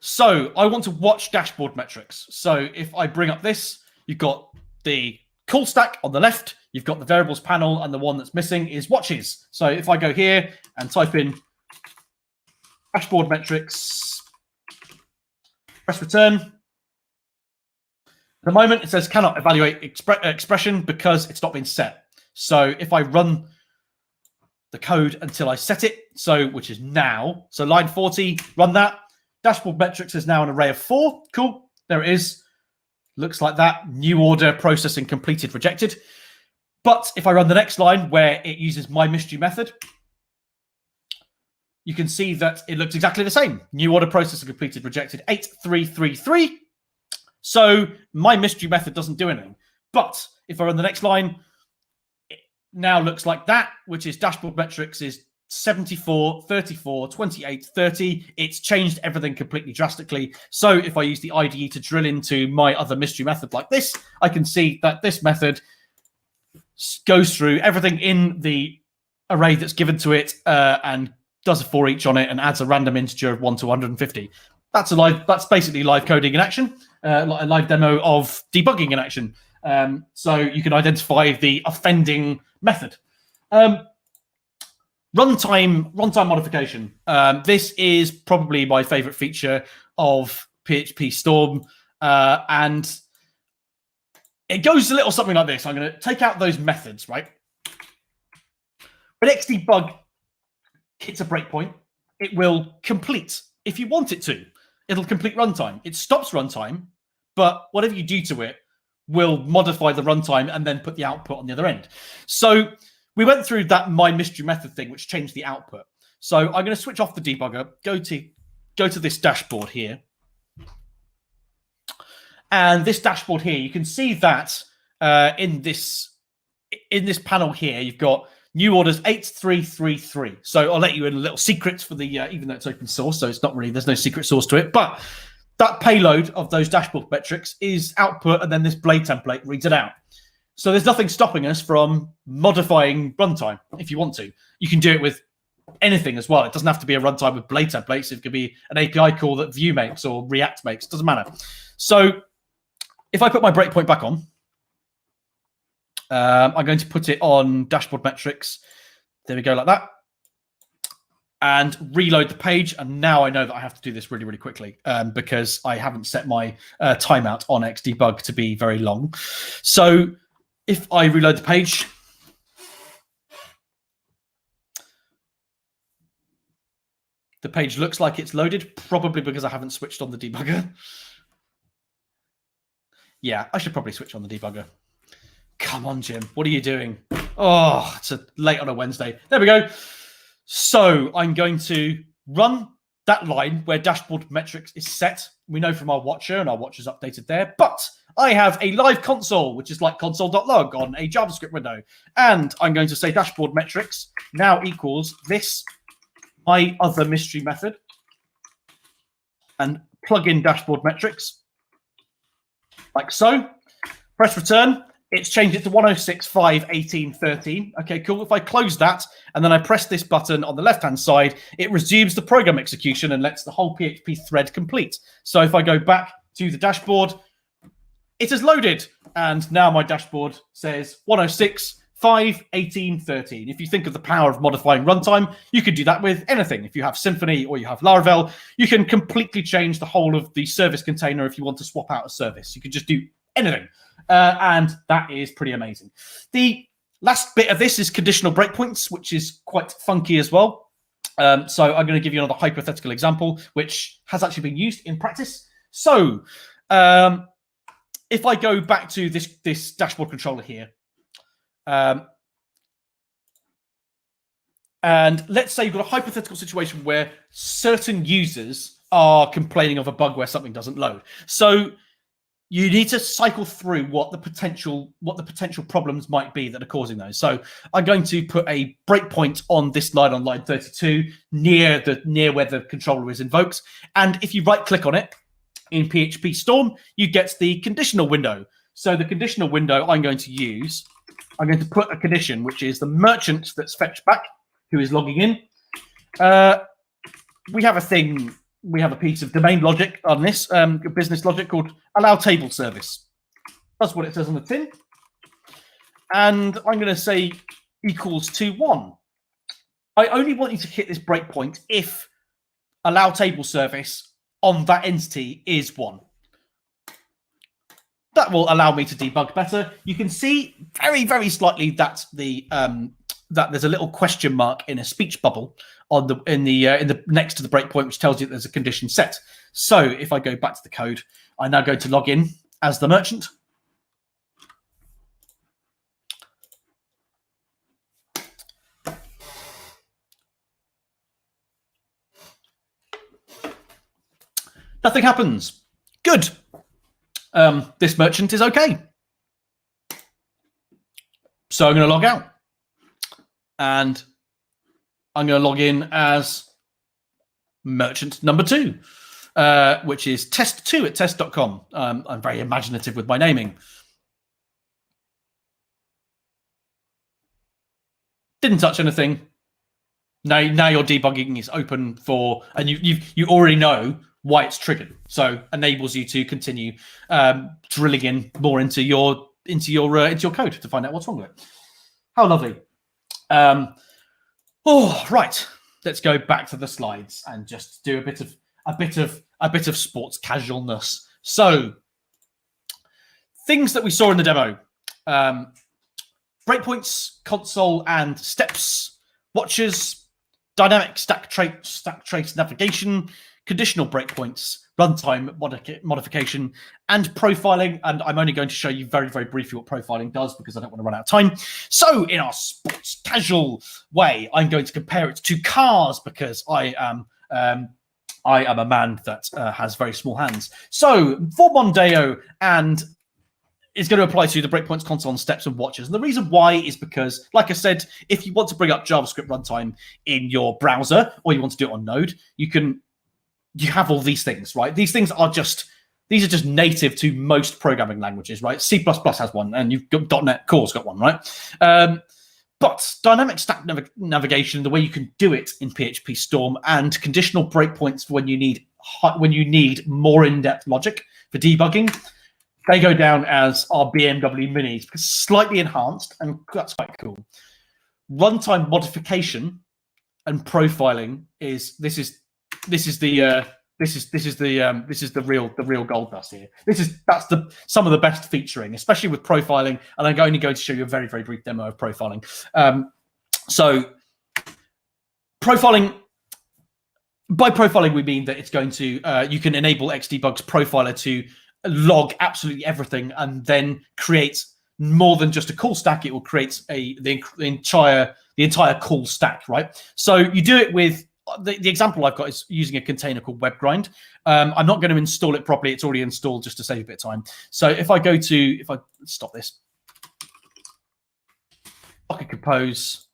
So I want to watch dashboard metrics. So if I bring up this, you've got the call stack on the left, you've got the variables panel, and the one that's missing is watches. So if I go here and type in dashboard metrics, press return. At the moment, it says cannot evaluate expression because it's not been set. So if I run the code until I set it, so which is now, so line 40, run that. Dashboard metrics is now an array of 4. Cool. There it is. Looks like that. New order, processing completed, rejected. But if I run the next line where it uses my mystery method, you can see that it looks exactly the same. New order, processing completed, rejected, 8333. So my mystery method doesn't do anything. But if I run the next line, it now looks like that, which is dashboard metrics is 74, 34, 28, 30. It's changed everything completely drastically. So if I use the IDE to drill into my other mystery method like this, I can see that this method goes through everything in the array that's given to it and does a for each on it and adds a random integer of 1 to 150. That's basically live coding in action, a live demo of debugging in action. So you can identify the offending method. Runtime modification. This is probably my favorite feature of PHPStorm, and it goes a little something like this. I'm going to take out those methods, right? When xdebug hits a breakpoint, it will complete, if you want it to. It'll complete runtime. It stops runtime, but whatever you do to it will modify the runtime and then put the output on the other end. So we went through that my mystery method thing, which changed the output. So I'm going to switch off the debugger, go to this dashboard here. And this dashboard here, you can see that in this panel here, you've got new orders 8333. So I'll let you in a little secret for the, even though it's open source, so it's not really, there's no secret source to it. But that payload of those dashboard metrics is output, and then this blade template reads it out. So there's nothing stopping us from modifying runtime if you want to. You can do it with anything as well. It doesn't have to be a runtime with blade templates. It could be an API call that Vue makes or React makes. It doesn't matter. So if I put my breakpoint back on, I'm going to put it on dashboard metrics. There we go, like that. And reload the page. And now I know that I have to do this really, really quickly because I haven't set my timeout on xdebug to be very long. So if I reload the page, The page looks like it's loaded, probably because I haven't switched on the debugger. Yeah, I should probably switch on the debugger. Come on, Jim. What are you doing? Oh, it's late on a Wednesday. There we go. So I'm going to run that line where dashboard metrics is set. We know from our watcher, and our watcher's updated there. But I have a live console, which is like console.log on a JavaScript window. And I'm going to say dashboard metrics now equals this, my other mystery method, and plug in dashboard metrics like so. Press return. It's changed it to 106.5.18.13. Okay, cool. If I close that and then I press this button on the left-hand side, it resumes the program execution and lets the whole PHP thread complete. So if I go back to the dashboard, it has loaded. And now my dashboard says 106.5.18.13. If you think of the power of modifying runtime, you could do that with anything. If you have Symfony or you have Laravel, you can completely change the whole of the service container if you want to swap out a service. You could just do anything. And that is pretty amazing. The last bit of this is conditional breakpoints, which is quite funky as well. So I'm going to give you another hypothetical example, which has actually been used in practice. So if I go back to this dashboard controller here, and let's say you've got a hypothetical situation where certain users are complaining of a bug where something doesn't load. So you need to cycle through what the potential problems might be that are causing those. So I'm going to put a breakpoint on this line on line 32 near where the controller is invoked. And if you right click on it in PHPStorm, you get the conditional window. So the conditional window I'm going to put a condition, which is the merchant that's fetched back, who is logging in. We have a piece of domain logic on this, business logic called allow table service. That's what it says on the tin. And I'm going to say equals to 1. I only want you to hit this breakpoint if allow table service on that entity is 1. That will allow me to debug better. You can see very, very slightly that that there's a little question mark in a speech bubble on in the next to the breakpoint, which tells you that there's a condition set. So if I go back to the code, I now go to log in as the merchant. Nothing happens. Good. This merchant is okay. So I'm going to log out. And I'm going to log in as merchant number 2, which is test2 at test.com. I'm very imaginative with my naming. Didn't touch anything. Now your debugging is open for, and you already know why it's triggered. So enables you to continue drilling in more into your code to find out what's wrong with it. How lovely. Right. Let's go back to the slides and just do a bit of sports casualness. So, things that we saw in the demo: breakpoints, console, and steps, watches, dynamic stack trace navigation, conditional breakpoints, runtime modification, and profiling. And I'm only going to show you very, very briefly what profiling does because I don't want to run out of time. So in our sports casual way, I'm going to compare it to cars because I am a man that has very small hands. So for Mondeo and is going to apply to the breakpoints, console, and steps and watches. And the reason why is because, like I said, if you want to bring up JavaScript runtime in your browser or you want to do it on Node, you have all these things, right? These are just native to most programming languages, right? C++ has one, and you've got .NET Core's got one, right? But dynamic stack navigation, the way you can do it in PHPStorm, and conditional breakpoints for when you need more in-depth logic for debugging, they go down as our BMW Minis because slightly enhanced, and that's quite cool. Runtime modification and profiling is the real gold dust here. That's some of the best featuring, especially with profiling. And I'm only going to show you a very, very brief demo of profiling. So profiling by profiling, we mean that it's going to, you can enable Xdebug's profiler to log absolutely everything and then create more than just a call stack. It will create the entire call stack, right? So you do it with, the example I've got is using a container called WebGrind. I'm not going to install it properly. It's already installed just to save a bit of time. So if I stop this, I can compose,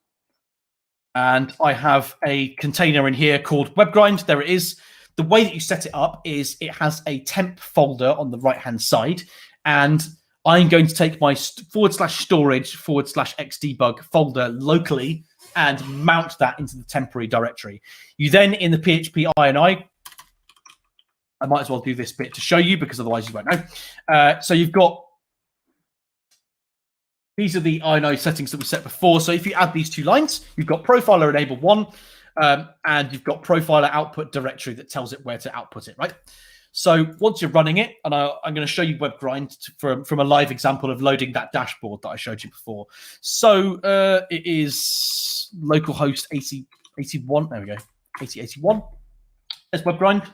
and I have a container in here called WebGrind. There it is. The way that you set it up is it has a temp folder on the right-hand side, and I'm going to take my /storage/xdebug folder locally and mount that into the temporary directory. You then, in the PHP INI, I might as well do this bit to show you because otherwise you won't know. So you've got, these are the INI settings that we set before. So if you add these 2 lines, you've got profiler enable 1, and you've got profiler output directory that tells it where to output it, right? So once you're running it, and I'm going to show you WebGrind from a live example of loading that dashboard that I showed you before. So it is localhost 8081. There we go, 8081. There's WebGrind,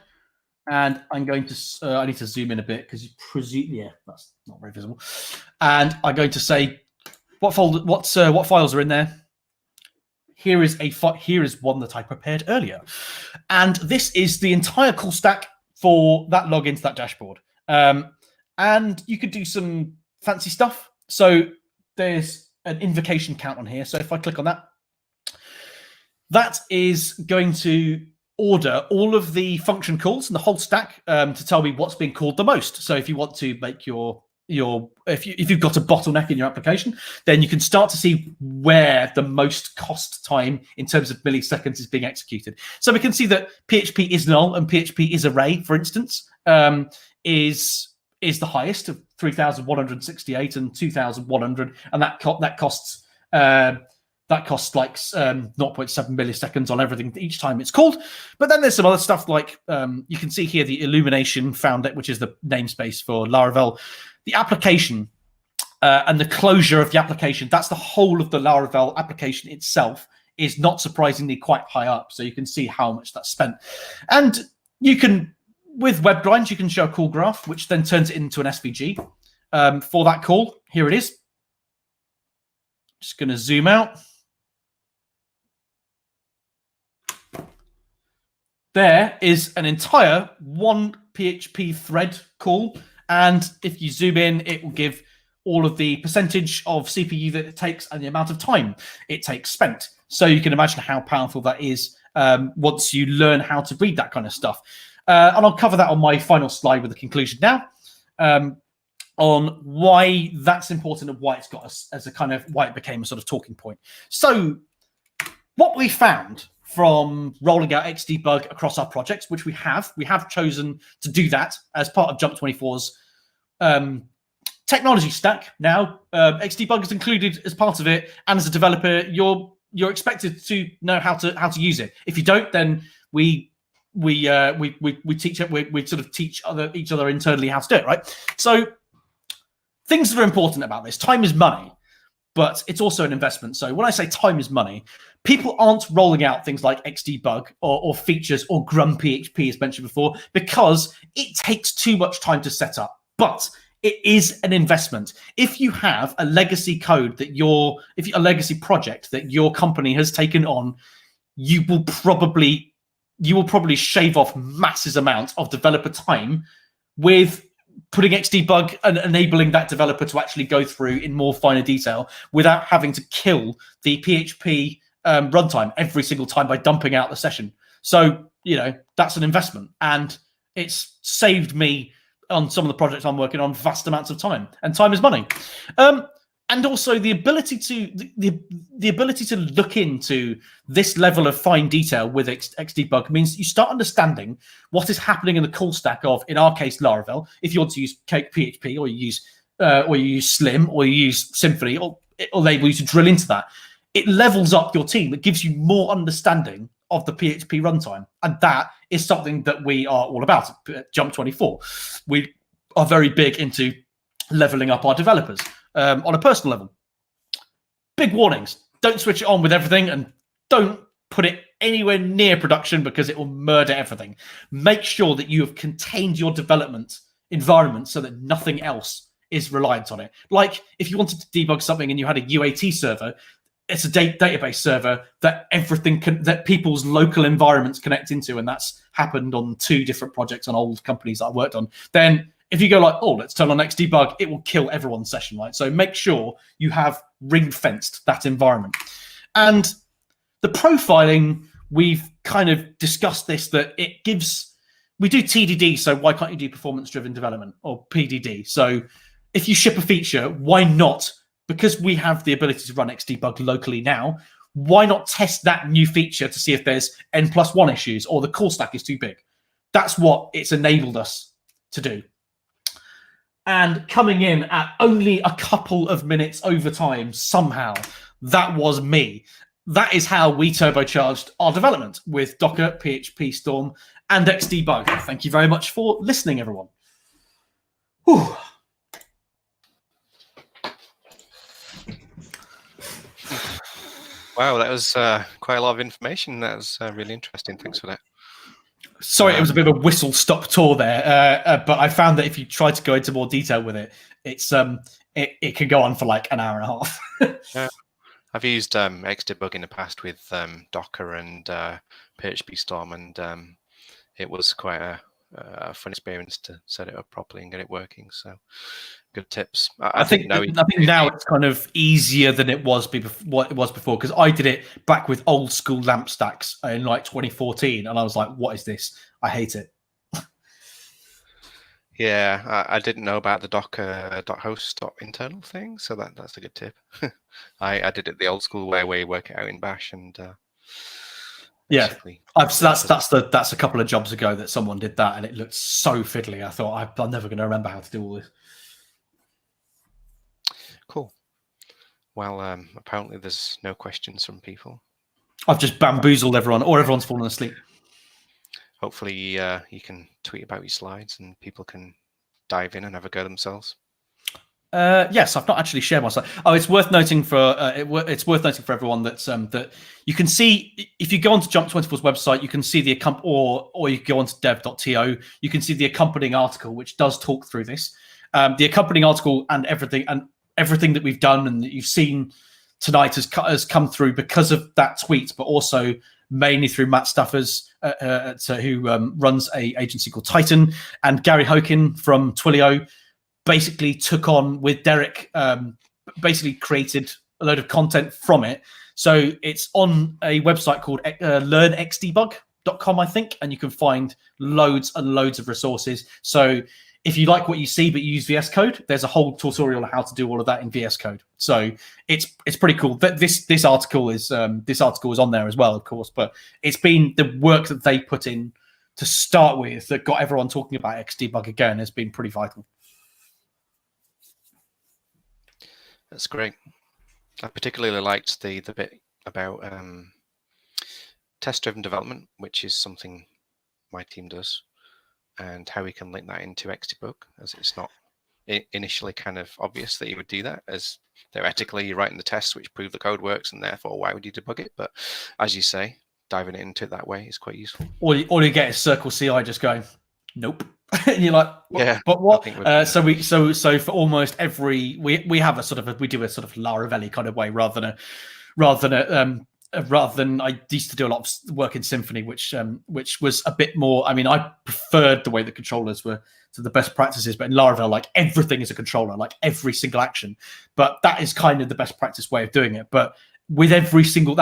and I'm going to. I need to zoom in a bit because you presume, yeah, that's not very visible. And I'm going to say what folder, what files are in there. Here is one that I prepared earlier, and this is the entire call stack for that login to that dashboard. And you could do some fancy stuff. So there's an invocation count on here. So if I click on that, that is going to order all of the function calls and the whole stack to tell me what's being called the most. So if you want to make if you've got a bottleneck in your application, then you can start to see where the most cost time in terms of milliseconds is being executed. So we can see that PHP is null and PHP is array, for instance, is the highest of 3,168 and 2,100, and that costs like 0.7 milliseconds on everything each time it's called. But then there's some other stuff like you can see here the Illumination found it, which is the namespace for Laravel. The application and the closure of the application, that's the whole of the Laravel application itself, is not surprisingly quite high up. So you can see how much that's spent. And you can, with WebGrind, you can show a call graph, which then turns it into an SVG for that call. Here it is. Just going to zoom out. There is an entire one PHP thread call. And if you zoom in, it will give all of the percentage of CPU that it takes and the amount of time it takes spent. So you can imagine how powerful that is once you learn how to read that kind of stuff. And I'll cover that on my final slide with the conclusion now, on why that's important and why it's got us as a kind of, why it became a sort of talking point. So what we found from rolling out Xdebug across our projects, which we have chosen to do that as part of Jump 24's technology stack. Now, Xdebug is included as part of it, and as a developer, you're expected to know how to use it. If you don't, then we teach it. We sort of teach each other internally how to do it, right? So things that are important about this: time is money, but it's also an investment. So when I say time is money, people aren't rolling out things like Xdebug or features or Grum PHP, as mentioned before, because it takes too much time to set up. But it is an investment. If you have a legacy code that a legacy project that your company has taken on, you will probably shave off massive amounts of developer time with putting Xdebug and enabling that developer to actually go through in more finer detail without having to kill the PHP runtime every single time by dumping out the session. So, that's an investment, and it's saved me on some of the projects I'm working on vast amounts of time, and time is money. And also the ability to look into this level of fine detail with Xdebug means you start understanding what is happening in the call stack of, in our case, Laravel. If you want to use Cake PHP, or you use Slim, or you use Symfony, or it'll enable you to drill into that. It levels up your team. It gives you more understanding of the PHP runtime, and that is something that we are all about at Jump 24. We are very big into leveling up our developers. On a personal level, big warnings: don't switch it on with everything, and don't put it anywhere near production because it will murder everything. Make sure that you have contained your development environment so that nothing else is reliant on it. Like if you wanted to debug something and you had a UAT server, it's a database server that that people's local environments connect into, and that's happened on 2 different projects on old companies that I worked on. Then if you go like, oh, let's turn on Xdebug, it will kill everyone's session, right? So make sure you have ring-fenced that environment. And the profiling, we've kind of discussed this, that it gives, we do TDD, so why can't you do performance-driven development, or PDD? So if you ship a feature, why not? Because we have the ability to run Xdebug locally now, why not test that new feature to see if there's N+1 issues or the call stack is too big? That's what it's enabled us to do. And coming in at only a couple of minutes overtime, somehow, that was me. That is how we turbocharged our development with Docker, PHPStorm, and Xdebug. Thank you very much for listening, everyone. Whew. Wow, that was quite a lot of information. That was really interesting. Thanks for that. Sorry, it was a bit of a whistle-stop tour there, but I found that if you try to go into more detail with it, it's it can go on for like an hour and a half. Yeah. I've used Xdebug in the past with Docker and PHPStorm, and it was quite a fun experience to set it up properly and get it working. So good tips. I think now it's kind of easier than it was what it was before, because I did it back with old school lamp stacks in like 2014, and I was like, "What is this? I hate it." Yeah, I didn't know about the Docker .host.internal thing, so that's a good tip. I did it the old school way where you work it out in Bash, and yeah, that's a couple of jobs ago that someone did that, and it looked so fiddly. I thought I'm never going to remember how to do all this. Cool. Well, apparently there's no questions from people. I've just bamboozled everyone, or everyone's fallen asleep. Hopefully you can tweet about your slides and people can dive in and have a go themselves. Yes, I've not actually shared my slide. Oh, it's worth noting for everyone that that you can see if you go onto Jump24's website, you can see the or you can go onto dev.to, you can see the accompanying article which does talk through this. The accompanying article and everything that we've done and that you've seen tonight has come through because of that tweet, but also mainly through Matt Staffers, who runs a agency called Titan, and Gary Hokin from Twilio basically took on with Derek, basically created a load of content from it. So it's on a website called learnxdebug.com, I think, and you can find loads and loads of resources. So if you like what you see but you use VS Code, there's a whole tutorial on how to do all of that in VS Code. So it's pretty cool. This article is on there as well, of course, but it's been the work that they put in to start with that got everyone talking about Xdebug again has been pretty vital. That's great. I particularly liked the bit about test-driven development, which is something my team does, and how we can link that into Xdebug, as it's not initially kind of obvious that you would do that, as theoretically you're writing the tests which prove the code works, and therefore why would you debug it? But as you say, diving into it that way is quite useful. All you get is Circle CI just going, nope. And you're like, yeah, but what? So for almost every we have a sort of we do a sort of Laravelli kind of way rather than I used to do a lot of work in Symfony, which was a bit more. I mean, I preferred the way the controllers were to the best practices, but in Laravel, like everything is a controller, like every single action. But that is kind of the best practice way of doing it. But with every single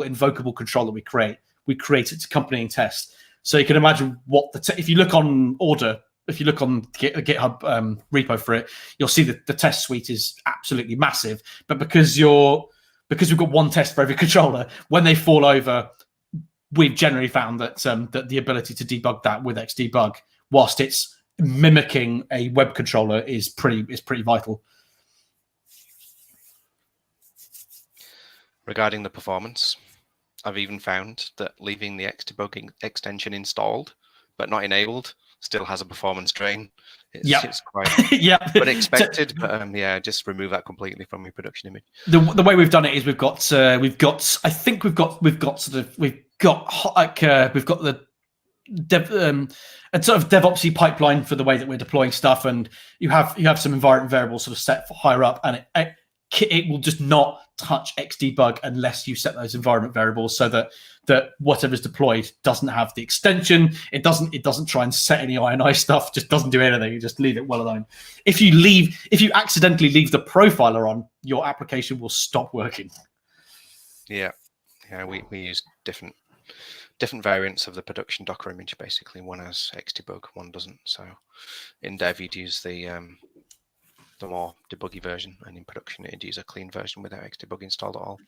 invocable controller we create it to accompanying test. So you can imagine what if you look on order, if you look on GitHub repo for it, you'll see that the test suite is absolutely massive. But because we've got one test for every controller, when they fall over, we've generally found that that the ability to debug that with Xdebug, whilst it's mimicking a web controller, is pretty vital. Regarding the performance, I've even found that leaving the Xdebugging extension installed but not enabled still has a performance drain. It's quite unexpected, but yeah, just remove that completely from your production image. The way we've done it is we've got the a sort of DevOpsy pipeline for the way that we're deploying stuff, and you have some environment variables sort of set for higher up, and it will just not touch Xdebug unless you set those environment variables, so that whatever's deployed doesn't have the extension. It doesn't try and set any INI stuff. Just doesn't do anything. You just leave it well alone. If you accidentally leave the profiler on, your application will stop working. Yeah, we use different variants of the production Docker image. Basically, one has Xdebug, one doesn't. So in dev, you'd use the more debuggy version, and in production, it'd use a clean version without Xdebug installed at all.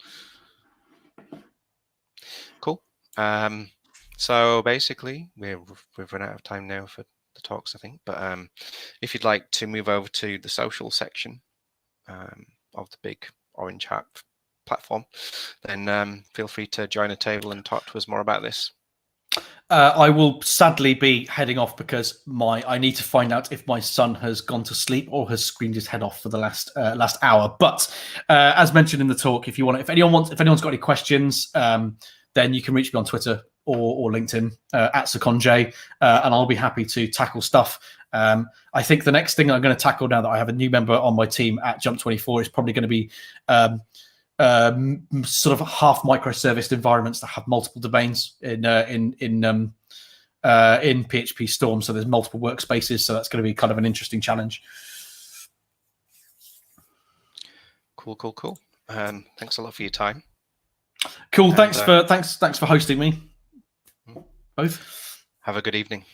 Cool. So basically, we've run out of time now for the talks, I think. But if you'd like to move over to the social section of the big orange hat platform, then feel free to join a table and talk to us more about this. I will sadly be heading off because I need to find out if my son has gone to sleep or has screamed his head off for the last hour. But as mentioned in the talk, if anyone's got any questions, then you can reach me on Twitter or LinkedIn at SakonJ, and I'll be happy to tackle stuff. I think the next thing I'm going to tackle now that I have a new member on my team at Jump24 is probably going to be sort of half microserviced environments that have multiple domains in PHPStorm. So there's multiple workspaces. So that's going to be kind of an interesting challenge. Cool. Thanks a lot for your time. Cool. And, thanks for hosting me. Both. Have a good evening.